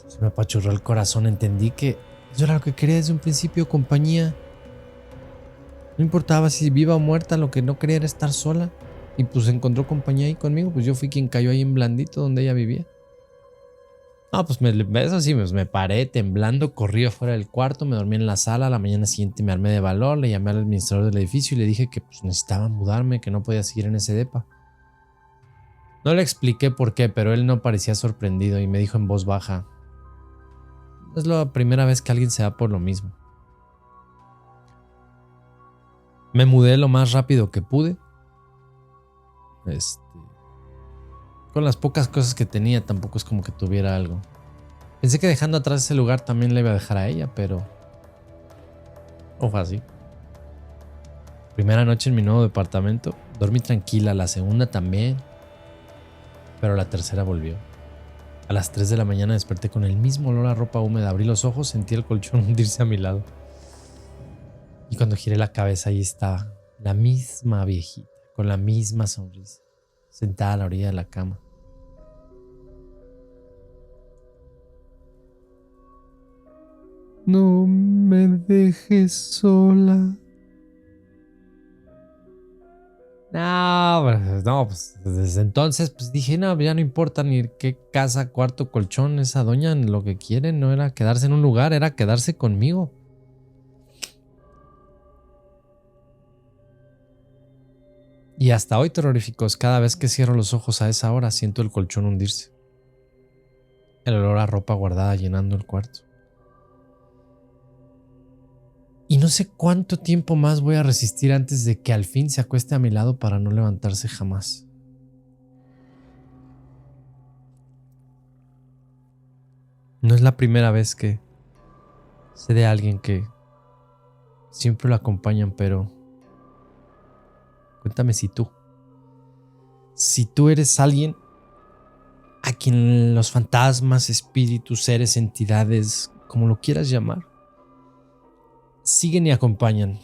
Se me apachurró el corazón. Entendí que yo era lo que quería desde un principio, compañía. No importaba si viva o muerta, lo que no quería era estar sola. Y pues encontró compañía ahí conmigo, pues yo fui quien cayó ahí en blandito donde ella vivía. No, pues eso sí, me paré temblando, corrí afuera del cuarto, me dormí en la sala, a la mañana siguiente me armé de valor, le llamé al administrador del edificio y le dije que pues necesitaba mudarme, que no podía seguir en ese depa. No le expliqué por qué, pero él no parecía sorprendido y me dijo en voz baja: es la primera vez que alguien se da por lo mismo. Me mudé lo más rápido que pude. Con las pocas cosas que tenía, tampoco es como que tuviera algo. Pensé que dejando atrás ese lugar también le iba a dejar a ella, pero no fue así. Primera noche en mi nuevo departamento, dormí tranquila, la segunda también, pero la tercera volvió. A las 3 de la mañana desperté con el mismo olor a ropa húmeda, abrí los ojos, sentí el colchón hundirse a mi lado. Y cuando giré la cabeza, ahí estaba la misma viejita, con la misma sonrisa, sentada a la orilla de la cama. No me dejes sola. No, pues desde entonces pues dije, no, ya no importa ni qué casa, cuarto, colchón, esa doña lo que quiere no era quedarse en un lugar, era quedarse conmigo. Y hasta hoy, terroríficos, cada vez que cierro los ojos a esa hora siento el colchón hundirse. El olor a ropa guardada llenando el cuarto. Y no sé cuánto tiempo más voy a resistir antes de que al fin se acueste a mi lado para no levantarse jamás. No es la primera vez que sé de alguien que siempre lo acompañan, pero cuéntame si tú eres alguien a quien los fantasmas, espíritus, seres, entidades, como lo quieras llamar, siguen y acompañan.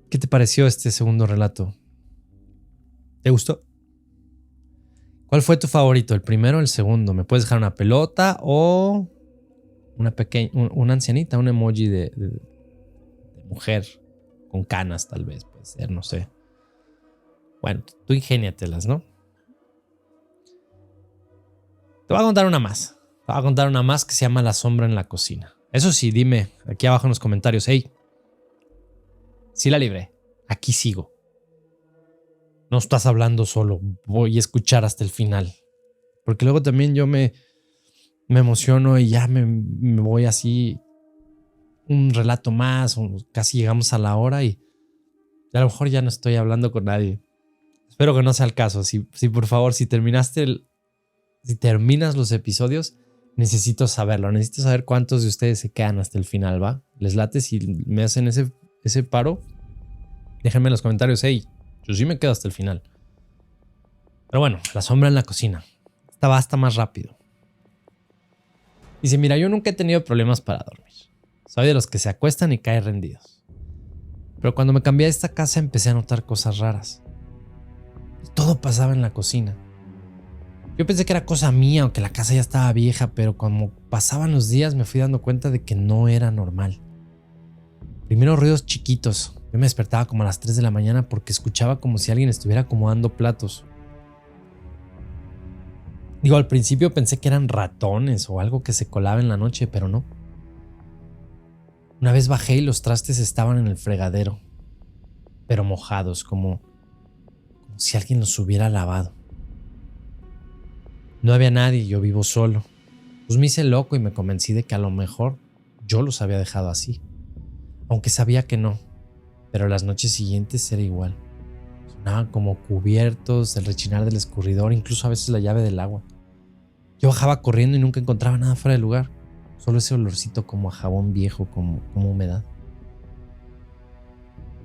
¿Qué te pareció este segundo relato? ¿Te gustó? ¿Cuál fue tu favorito? ¿El primero o el segundo? ¿Me puedes dejar una pelota o una ancianita, un emoji de mujer con canas tal vez? Puede ser, no sé. Bueno, tú ingéniatelas, ¿no? Te voy a contar una más. Te voy a contar una más que se llama La sombra en la cocina. Eso sí, dime aquí abajo en los comentarios. Hey, sí la libré. Aquí sigo. No estás hablando solo. Voy a escuchar hasta el final. Porque luego también yo me emociono y ya me voy así un relato más. Casi llegamos a la hora y a lo mejor ya no estoy hablando con nadie. Espero que no sea el caso. Si por favor, si terminas los episodios, necesito saberlo. Necesito saber cuántos de ustedes se quedan hasta el final, ¿va? ¿Les late si me hacen ese paro? Déjenme en los comentarios. Hey, yo sí me quedo hasta el final. Pero bueno, La sombra en la cocina. Esta va hasta más rápido. Dice, mira, yo nunca he tenido problemas para dormir. Soy de los que se acuestan y caen rendidos. Pero cuando me cambié a esta casa empecé a notar cosas raras. Todo pasaba en la cocina. Yo pensé que era cosa mía o que la casa ya estaba vieja, pero como pasaban los días me fui dando cuenta de que no era normal. Primero ruidos chiquitos. Yo me despertaba como a las 3 de la mañana porque escuchaba como si alguien estuviera acomodando platos. Digo, al principio pensé que eran ratones o algo que se colaba en la noche, pero no. Una vez bajé y los trastes estaban en el fregadero, pero mojados, como si alguien los hubiera lavado. No había nadie, yo vivo solo. Pues me hice loco y me convencí de que a lo mejor yo los había dejado así. Aunque sabía que no, pero las noches siguientes era igual. Sonaban como cubiertos, el rechinar del escurridor, incluso a veces la llave del agua. Yo bajaba corriendo y nunca encontraba nada fuera de lugar. Solo ese olorcito como a jabón viejo, como humedad.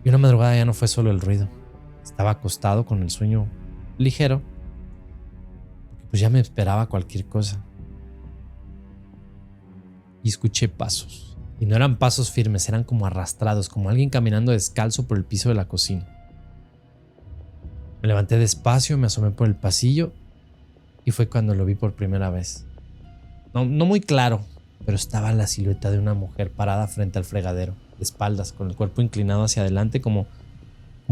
Y una madrugada ya no fue solo el ruido. Estaba acostado con el sueño ligero, pues ya me esperaba cualquier cosa. Y escuché pasos. Y no eran pasos firmes, eran como arrastrados, como alguien caminando descalzo por el piso de la cocina. Me levanté despacio, me asomé por el pasillo y fue cuando lo vi por primera vez. No muy claro, pero estaba la silueta de una mujer parada frente al fregadero, de espaldas, con el cuerpo inclinado hacia adelante como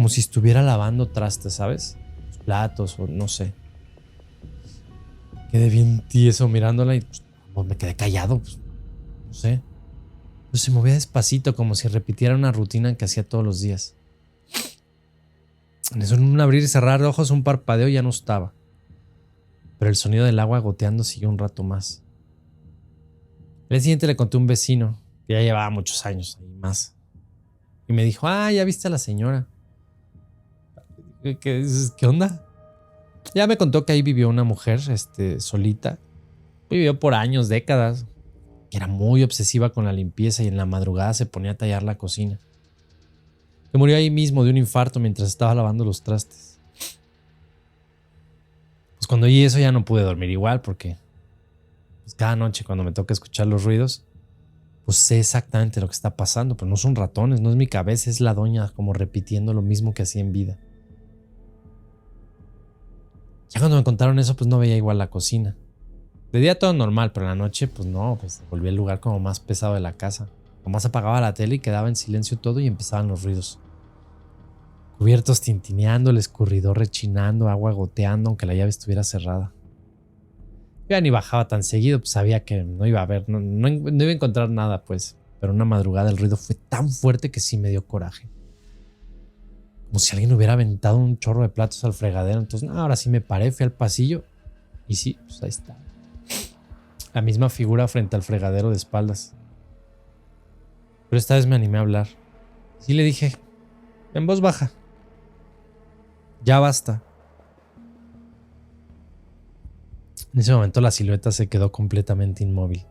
si estuviera lavando trastes, ¿sabes? Los platos o no sé. Quedé bien tieso mirándola y pues, me quedé callado, pues, no sé. Pues se movía despacito como si repitiera una rutina que hacía todos los días. En eso, en un abrir y cerrar de ojos, un parpadeo ya no estaba. Pero el sonido del agua goteando siguió un rato más. El día siguiente le conté a un vecino que ya llevaba muchos años y más. Y me dijo, ya viste a la señora. ¿Qué onda? Ya me contó que ahí vivió una mujer, solita. Vivió por años, décadas. Que era muy obsesiva con la limpieza y en la madrugada se ponía a tallar la cocina. Que murió ahí mismo de un infarto mientras estaba lavando los trastes. Pues cuando oí eso ya no pude dormir igual porque pues cada noche cuando me toca escuchar los ruidos, pues sé exactamente lo que está pasando, pero no son ratones, no es mi cabeza, es la doña como repitiendo lo mismo que hacía en vida. Ya cuando me contaron eso, pues no veía igual la cocina. De día todo normal, pero en la noche, pues no, pues se volvía el lugar como más pesado de la casa. Nomás apagaba la tele y quedaba en silencio todo y empezaban los ruidos. Cubiertos tintineando, el escurridor rechinando, agua goteando, aunque la llave estuviera cerrada. Yo ya ni bajaba tan seguido, pues sabía que no iba a haber, no iba a encontrar nada, pues. Pero una madrugada el ruido fue tan fuerte que sí me dio coraje. Como si alguien hubiera aventado un chorro de platos al fregadero. Entonces, ahora sí me paré, fui al pasillo y sí, pues ahí está. La misma figura frente al fregadero de espaldas. Pero esta vez me animé a hablar. Sí le dije, en voz baja. Ya basta. En ese momento la silueta se quedó completamente inmóvil.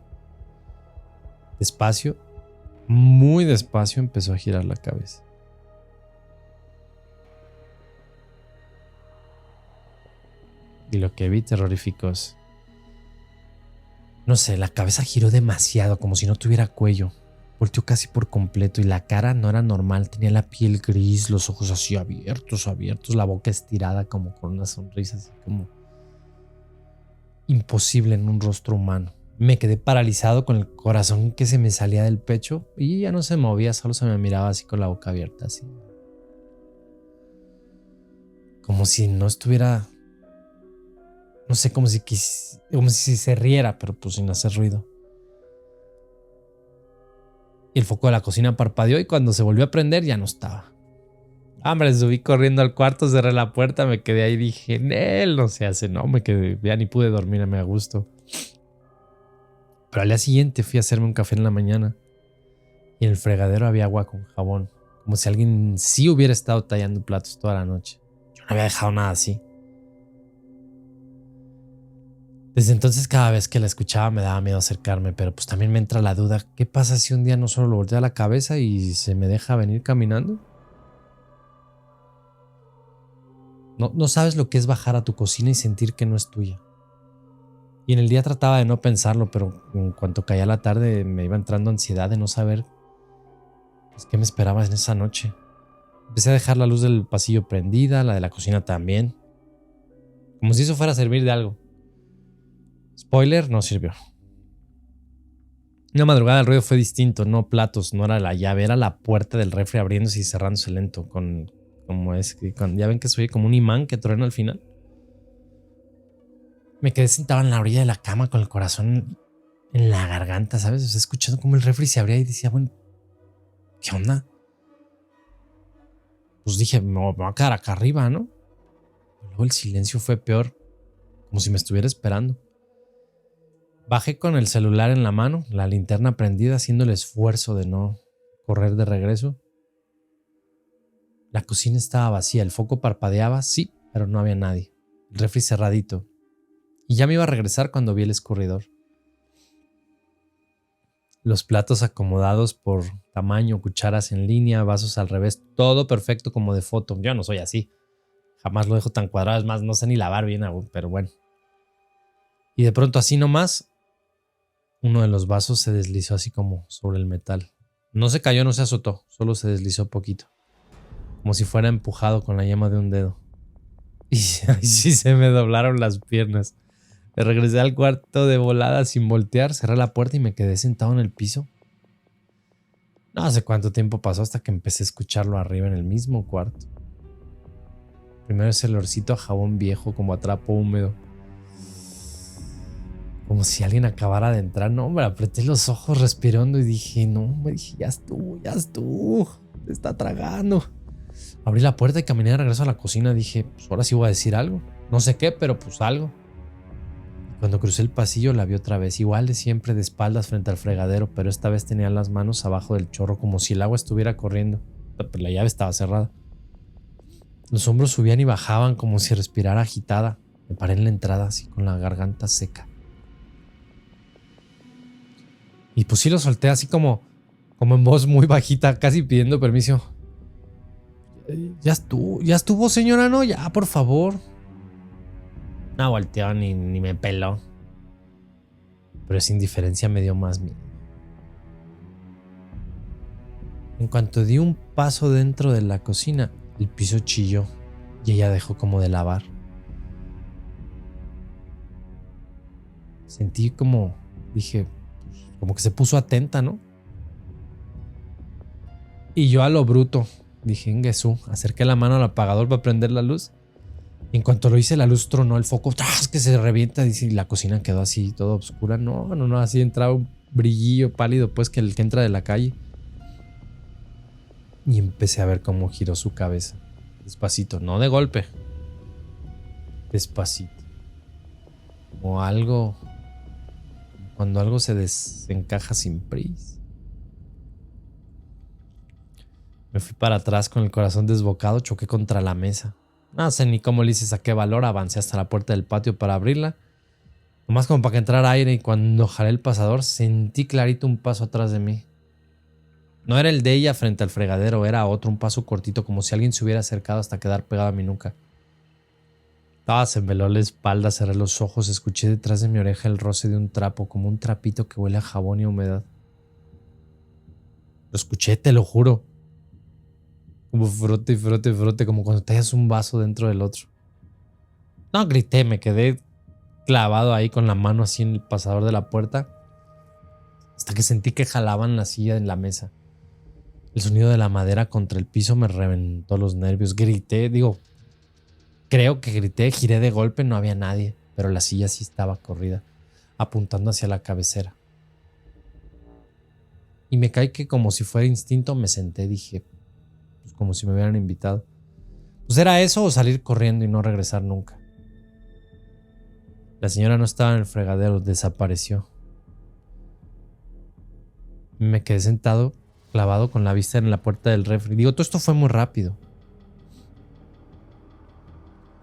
Despacio, muy despacio empezó a girar la cabeza. Y lo que vi terroríficos. No sé, la cabeza giró demasiado, como si no tuviera cuello. Volteó casi por completo y la cara no era normal. Tenía la piel gris, los ojos así abiertos, la boca estirada como con una sonrisa así como imposible en un rostro humano. Me quedé paralizado con el corazón que se me salía del pecho y ya no se movía, solo se me miraba así con la boca abierta, así. Como si no estuviera, no sé, como si se riera, pero pues sin hacer ruido. Y el foco de la cocina parpadeó y cuando se volvió a prender ya no estaba. Hombre, subí corriendo al cuarto, cerré la puerta, me quedé ahí y dije, él no se hace, no, me quedé, ya ni pude dormirme a gusto. Pero al día siguiente fui a hacerme un café en la mañana y en el fregadero había agua con jabón, como si alguien sí hubiera estado tallando platos toda la noche. Yo no había dejado nada así. Desde entonces cada vez que la escuchaba me daba miedo acercarme, pero pues también me entra la duda, ¿qué pasa si un día no solo lo voltea a la cabeza y se me deja venir caminando? No sabes lo que es bajar a tu cocina y sentir que no es tuya. Y en el día trataba de no pensarlo, pero en cuanto caía la tarde me iba entrando ansiedad de no saber pues, qué me esperaba en esa noche. Empecé a dejar la luz del pasillo prendida, la de la cocina también, como si eso fuera a servir de algo. Spoiler, no sirvió. Una madrugada el ruido fue distinto, no platos, no era la llave, era la puerta del refri abriéndose y cerrándose lento, ya ven que soy como un imán que truena al final. Me quedé sentado en la orilla de la cama con el corazón en la garganta, ¿sabes? O sea, escuchando cómo el refri se abría y decía, bueno, ¿qué onda? Pues dije, me voy a quedar acá arriba, ¿no? Luego el silencio fue peor, como si me estuviera esperando. Bajé con el celular en la mano, la linterna prendida, haciendo el esfuerzo de no correr de regreso. La cocina estaba vacía, el foco parpadeaba, sí, pero no había nadie. El refri cerradito. Y ya me iba a regresar cuando vi el escurridor. Los platos acomodados por tamaño, cucharas en línea, vasos al revés, todo perfecto como de foto. Yo no soy así. Jamás lo dejo tan cuadrado, es más, no sé ni lavar bien aún, pero bueno. Y de pronto así nomás, uno de los vasos se deslizó así como sobre el metal. No se cayó, no se azotó, solo se deslizó poquito. Como si fuera empujado con la yema de un dedo. Y ahí sí se me doblaron las piernas. Me regresé al cuarto de volada sin voltear, cerré la puerta y me quedé sentado en el piso. No sé cuánto tiempo pasó hasta que empecé a escucharlo arriba en el mismo cuarto. Primero ese olorcito a jabón viejo como a trapo húmedo. Como si alguien acabara de entrar. No, hombre, apreté los ojos respirando y dije, no, me dije, ya estuvo, te está tragando. Abrí la puerta y caminé de regreso a la cocina. Dije, pues ahora sí voy a decir algo. No sé qué, pero pues algo. Cuando crucé el pasillo la vi otra vez, igual de siempre, de espaldas frente al fregadero, pero esta vez tenía las manos abajo del chorro como si el agua estuviera corriendo. Pero la llave estaba cerrada. Los hombros subían y bajaban como si respirara agitada. Me paré en la entrada así con la garganta seca. Y pues sí lo solté así como en voz muy bajita, casi pidiendo permiso. Ya estuvo señora, no, ya por favor. No volteó ni me peló. Pero esa indiferencia me dio más miedo. En cuanto di un paso dentro de la cocina, el piso chilló y ella dejó como de lavar. Sentí como, dije, como que se puso atenta, ¿no? Y yo a lo bruto, dije, Ingesú, acerqué la mano al apagador para prender la luz. Y en cuanto lo hice, la luz tronó, el foco, ¡tras! Que se revienta, dice, y la cocina quedó así, toda oscura. No, así entraba un brillillo pálido, pues, que el que entra de la calle. Y empecé a ver cómo giró su cabeza. Despacito, no de golpe. Despacito. Como algo, cuando algo se desencaja sin prisa. Me fui para atrás con el corazón desbocado, choqué contra la mesa. No sé ni cómo le hice, saqué valor, avancé hasta la puerta del patio para abrirla. Nomás como para que entrara aire, y cuando jalé el pasador sentí clarito un paso atrás de mí. No era el de ella frente al fregadero, era otro, un paso cortito, como si alguien se hubiera acercado hasta quedar pegado a mi nuca. Se me heló la espalda, cerré los ojos, escuché detrás de mi oreja el roce de un trapo, como un trapito que huele a jabón y humedad. Lo escuché, te lo juro. Como frote, frote, frote, como cuando te hallas un vaso dentro del otro. No grité, me quedé clavado ahí con la mano así en el pasador de la puerta, hasta que sentí que jalaban la silla en la mesa. El sonido de la madera contra el piso me reventó los nervios. Grité, creo que grité, giré de golpe, no había nadie, pero la silla sí estaba corrida, apuntando hacia la cabecera. Y me caí que como si fuera instinto me senté, dije, pues como si me hubieran invitado. Pues era eso o salir corriendo y no regresar nunca. La señora no estaba en el fregadero, desapareció. Me quedé sentado, clavado con la vista en la puerta del refri. Todo esto fue muy rápido.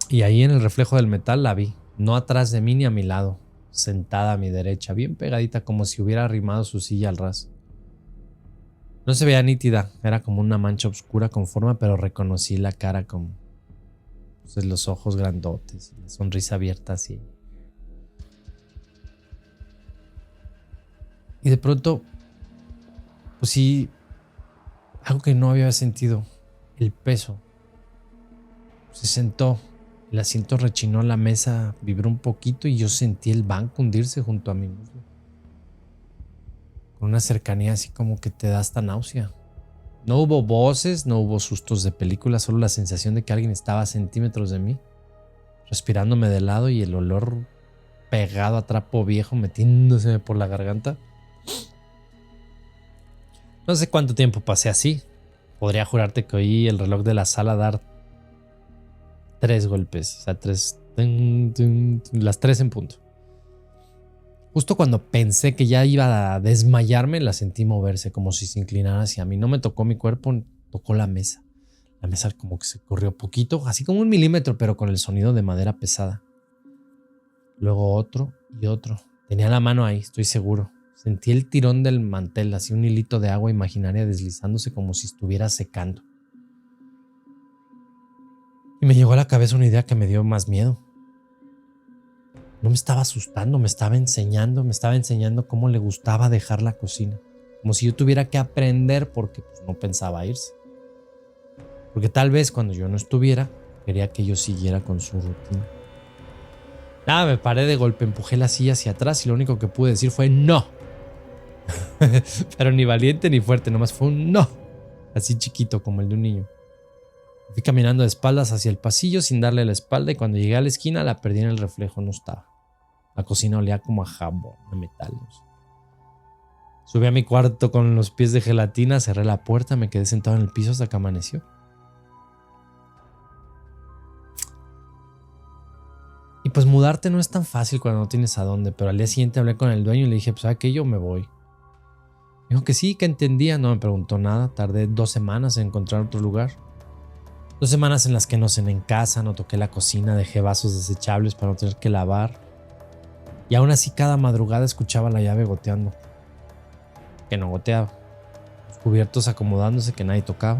Y ahí en el reflejo del metal la vi, no atrás de mí ni a mi lado, sentada a mi derecha, bien pegadita como si hubiera arrimado su silla al ras. No se veía nítida, era como una mancha oscura con forma, pero reconocí la cara como pues, los ojos grandotes, la sonrisa abierta así. Y de pronto, pues sí, algo que no había sentido, el peso. Se sentó, el asiento rechinó, la mesa vibró un poquito y yo sentí el banco hundirse junto a mi muslo. Con una cercanía así como que te da hasta náusea. No hubo voces, no hubo sustos de película, solo la sensación de que alguien estaba a centímetros de mí, respirándome de lado y el olor pegado a trapo viejo metiéndose por la garganta. No sé cuánto tiempo pasé así. Podría jurarte que oí el reloj de la sala dar 3 golpes, o sea, 3, las 3 en punto. Justo cuando pensé que ya iba a desmayarme, la sentí moverse como si se inclinara hacia mí. No me tocó mi cuerpo, tocó la mesa. La mesa como que se corrió poquito, así como 1 milímetro, pero con el sonido de madera pesada. Luego otro y otro. Tenía la mano ahí, estoy seguro. Sentí el tirón del mantel, así un hilito de agua imaginaria deslizándose como si estuviera secando. Y me llegó a la cabeza una idea que me dio más miedo. No me estaba asustando, me estaba enseñando cómo le gustaba dejar la cocina. Como si yo tuviera que aprender porque pues, no pensaba irse. Porque tal vez cuando yo no estuviera, quería que yo siguiera con su rutina. Nada, me paré de golpe, empujé la silla hacia atrás y lo único que pude decir fue no. Pero ni valiente ni fuerte, nomás fue un no. Así chiquito como el de un niño. Fui caminando de espaldas hacia el pasillo sin darle la espalda y cuando llegué a la esquina la perdí en el reflejo, no estaba. La cocina olía como a jabón, a metal. Subí a mi cuarto con los pies de gelatina, cerré la puerta, me quedé sentado en el piso hasta que amaneció. Y pues mudarte no es tan fácil cuando no tienes a dónde, pero al día siguiente hablé con el dueño y le dije, pues ¿sabes qué? Yo me voy. Dijo que sí, que entendía, no me preguntó nada, tardé 2 semanas en encontrar otro lugar. 2 semanas en las que no cené en casa, no toqué la cocina, dejé vasos desechables para no tener que lavar. Y aún así cada madrugada escuchaba la llave goteando. Que no goteaba. Los cubiertos acomodándose que nadie tocaba.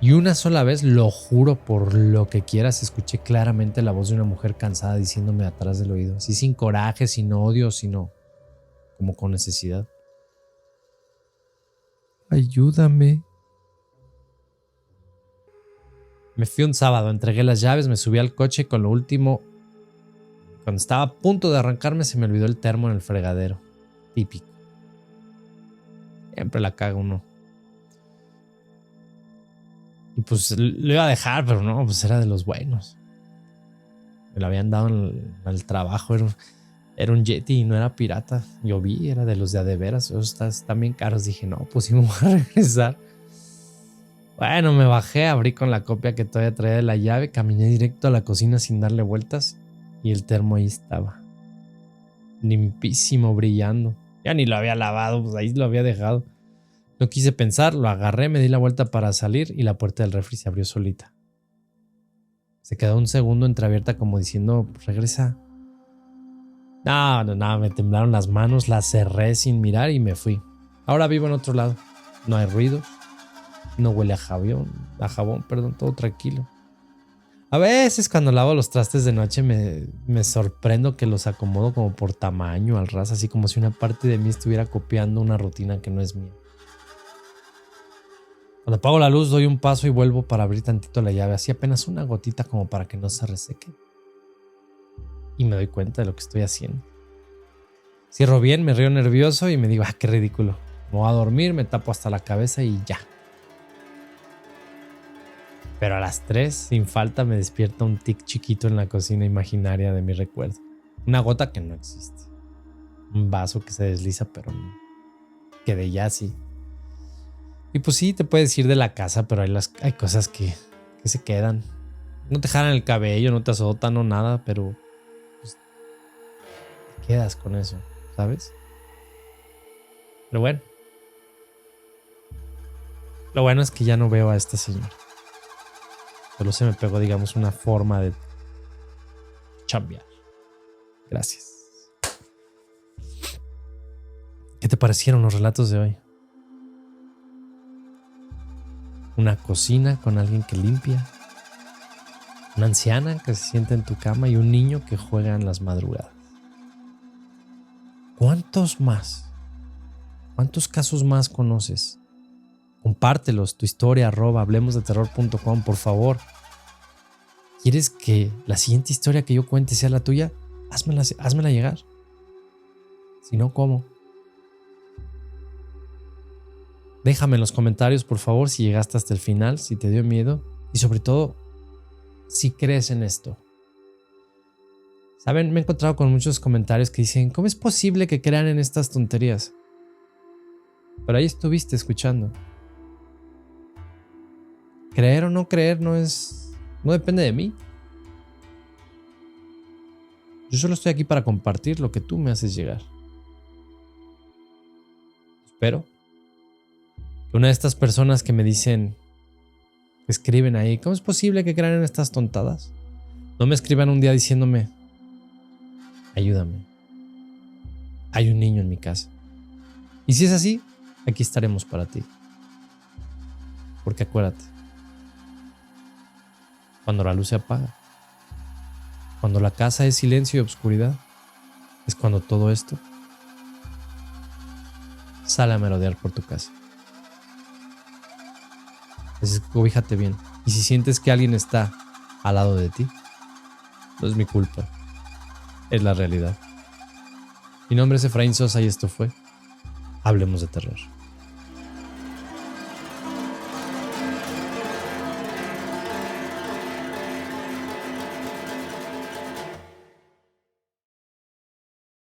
Y una sola vez, lo juro por lo que quieras, escuché claramente la voz de una mujer cansada diciéndome atrás del oído. Así sin coraje, sin odio, sino como con necesidad. Ayúdame. Me fui un sábado, entregué las llaves, me subí al coche y con lo último, cuando estaba a punto de arrancarme, se me olvidó el termo en el fregadero. Típico. Siempre la caga uno. Y pues lo iba a dejar, pero no, pues era de los buenos. Me lo habían dado en el trabajo. Era un Yeti y no era pirata. Yo vi, era de los de a veras. Esos están bien caros. Dije, no, pues sí me voy a regresar. Bueno, me bajé, abrí con la copia que todavía traía de la llave, caminé directo a la cocina sin darle vueltas y el termo ahí estaba. Limpísimo, brillando. Ya ni lo había lavado, pues ahí lo había dejado. No quise pensar, lo agarré, me di la vuelta para salir y la puerta del refri se abrió solita. Se quedó un segundo entreabierta como diciendo, regresa. No, me temblaron las manos, la cerré sin mirar y me fui. Ahora vivo en otro lado. No hay ruidos, no huele a jabón, todo tranquilo. A veces cuando lavo los trastes de noche me sorprendo que los acomodo como por tamaño, al ras, así como si una parte de mí estuviera copiando una rutina que no es mía. Cuando apago la luz doy un paso y vuelvo para abrir tantito la llave, así apenas una gotita como para que no se reseque. Y me doy cuenta de lo que estoy haciendo. Cierro bien, me río nervioso y me digo, qué ridículo. Me voy a dormir, me tapo hasta la cabeza y ya. Pero a las 3, sin falta, me despierta un tic chiquito en la cocina imaginaria de mi recuerdo. Una gota que no existe. Un vaso que se desliza, pero que de ya sí. Y pues sí, te puedes ir de la casa, pero hay cosas que se quedan. No te jalan el cabello, no te azotan o nada, pero pues, te quedas con eso, ¿sabes? Pero bueno. Lo bueno es que ya no veo a esta señora. Solo se me pegó, digamos, una forma de chambear. Gracias. ¿Qué te parecieron los relatos de hoy? Una cocina con alguien que limpia, una anciana que se sienta en tu cama y un niño que juega en las madrugadas. ¿Cuántos más? ¿Cuántos casos más conoces? Compártelos, tu historia, @hablemosdeterror.com, por favor. ¿Quieres que la siguiente historia que yo cuente sea la tuya? Házmela llegar. Si no, ¿cómo? Déjame en los comentarios, por favor, si llegaste hasta el final, si te dio miedo y sobre todo, si crees en esto. Saben, me he encontrado con muchos comentarios que dicen, ¿cómo es posible que crean en estas tonterías? Pero ahí estuviste escuchando. Creer o no creer no depende de mí. Yo solo estoy aquí para compartir lo que tú me haces llegar. Espero que una de estas personas que me dicen, que escriben ahí, ¿cómo es posible que crean en estas tontadas? No me escriban un día diciéndome, ayúdame. Hay un niño en mi casa. Y si es así, aquí estaremos para ti. Porque acuérdate, cuando la luz se apaga, cuando la casa es silencio y obscuridad, es cuando todo esto sale a merodear por tu casa. Así que cobíjate bien. Y si sientes que alguien está al lado de ti, No es mi culpa. Es la realidad. Mi nombre es Efraín Sosa y esto fue Hablemos de Terror.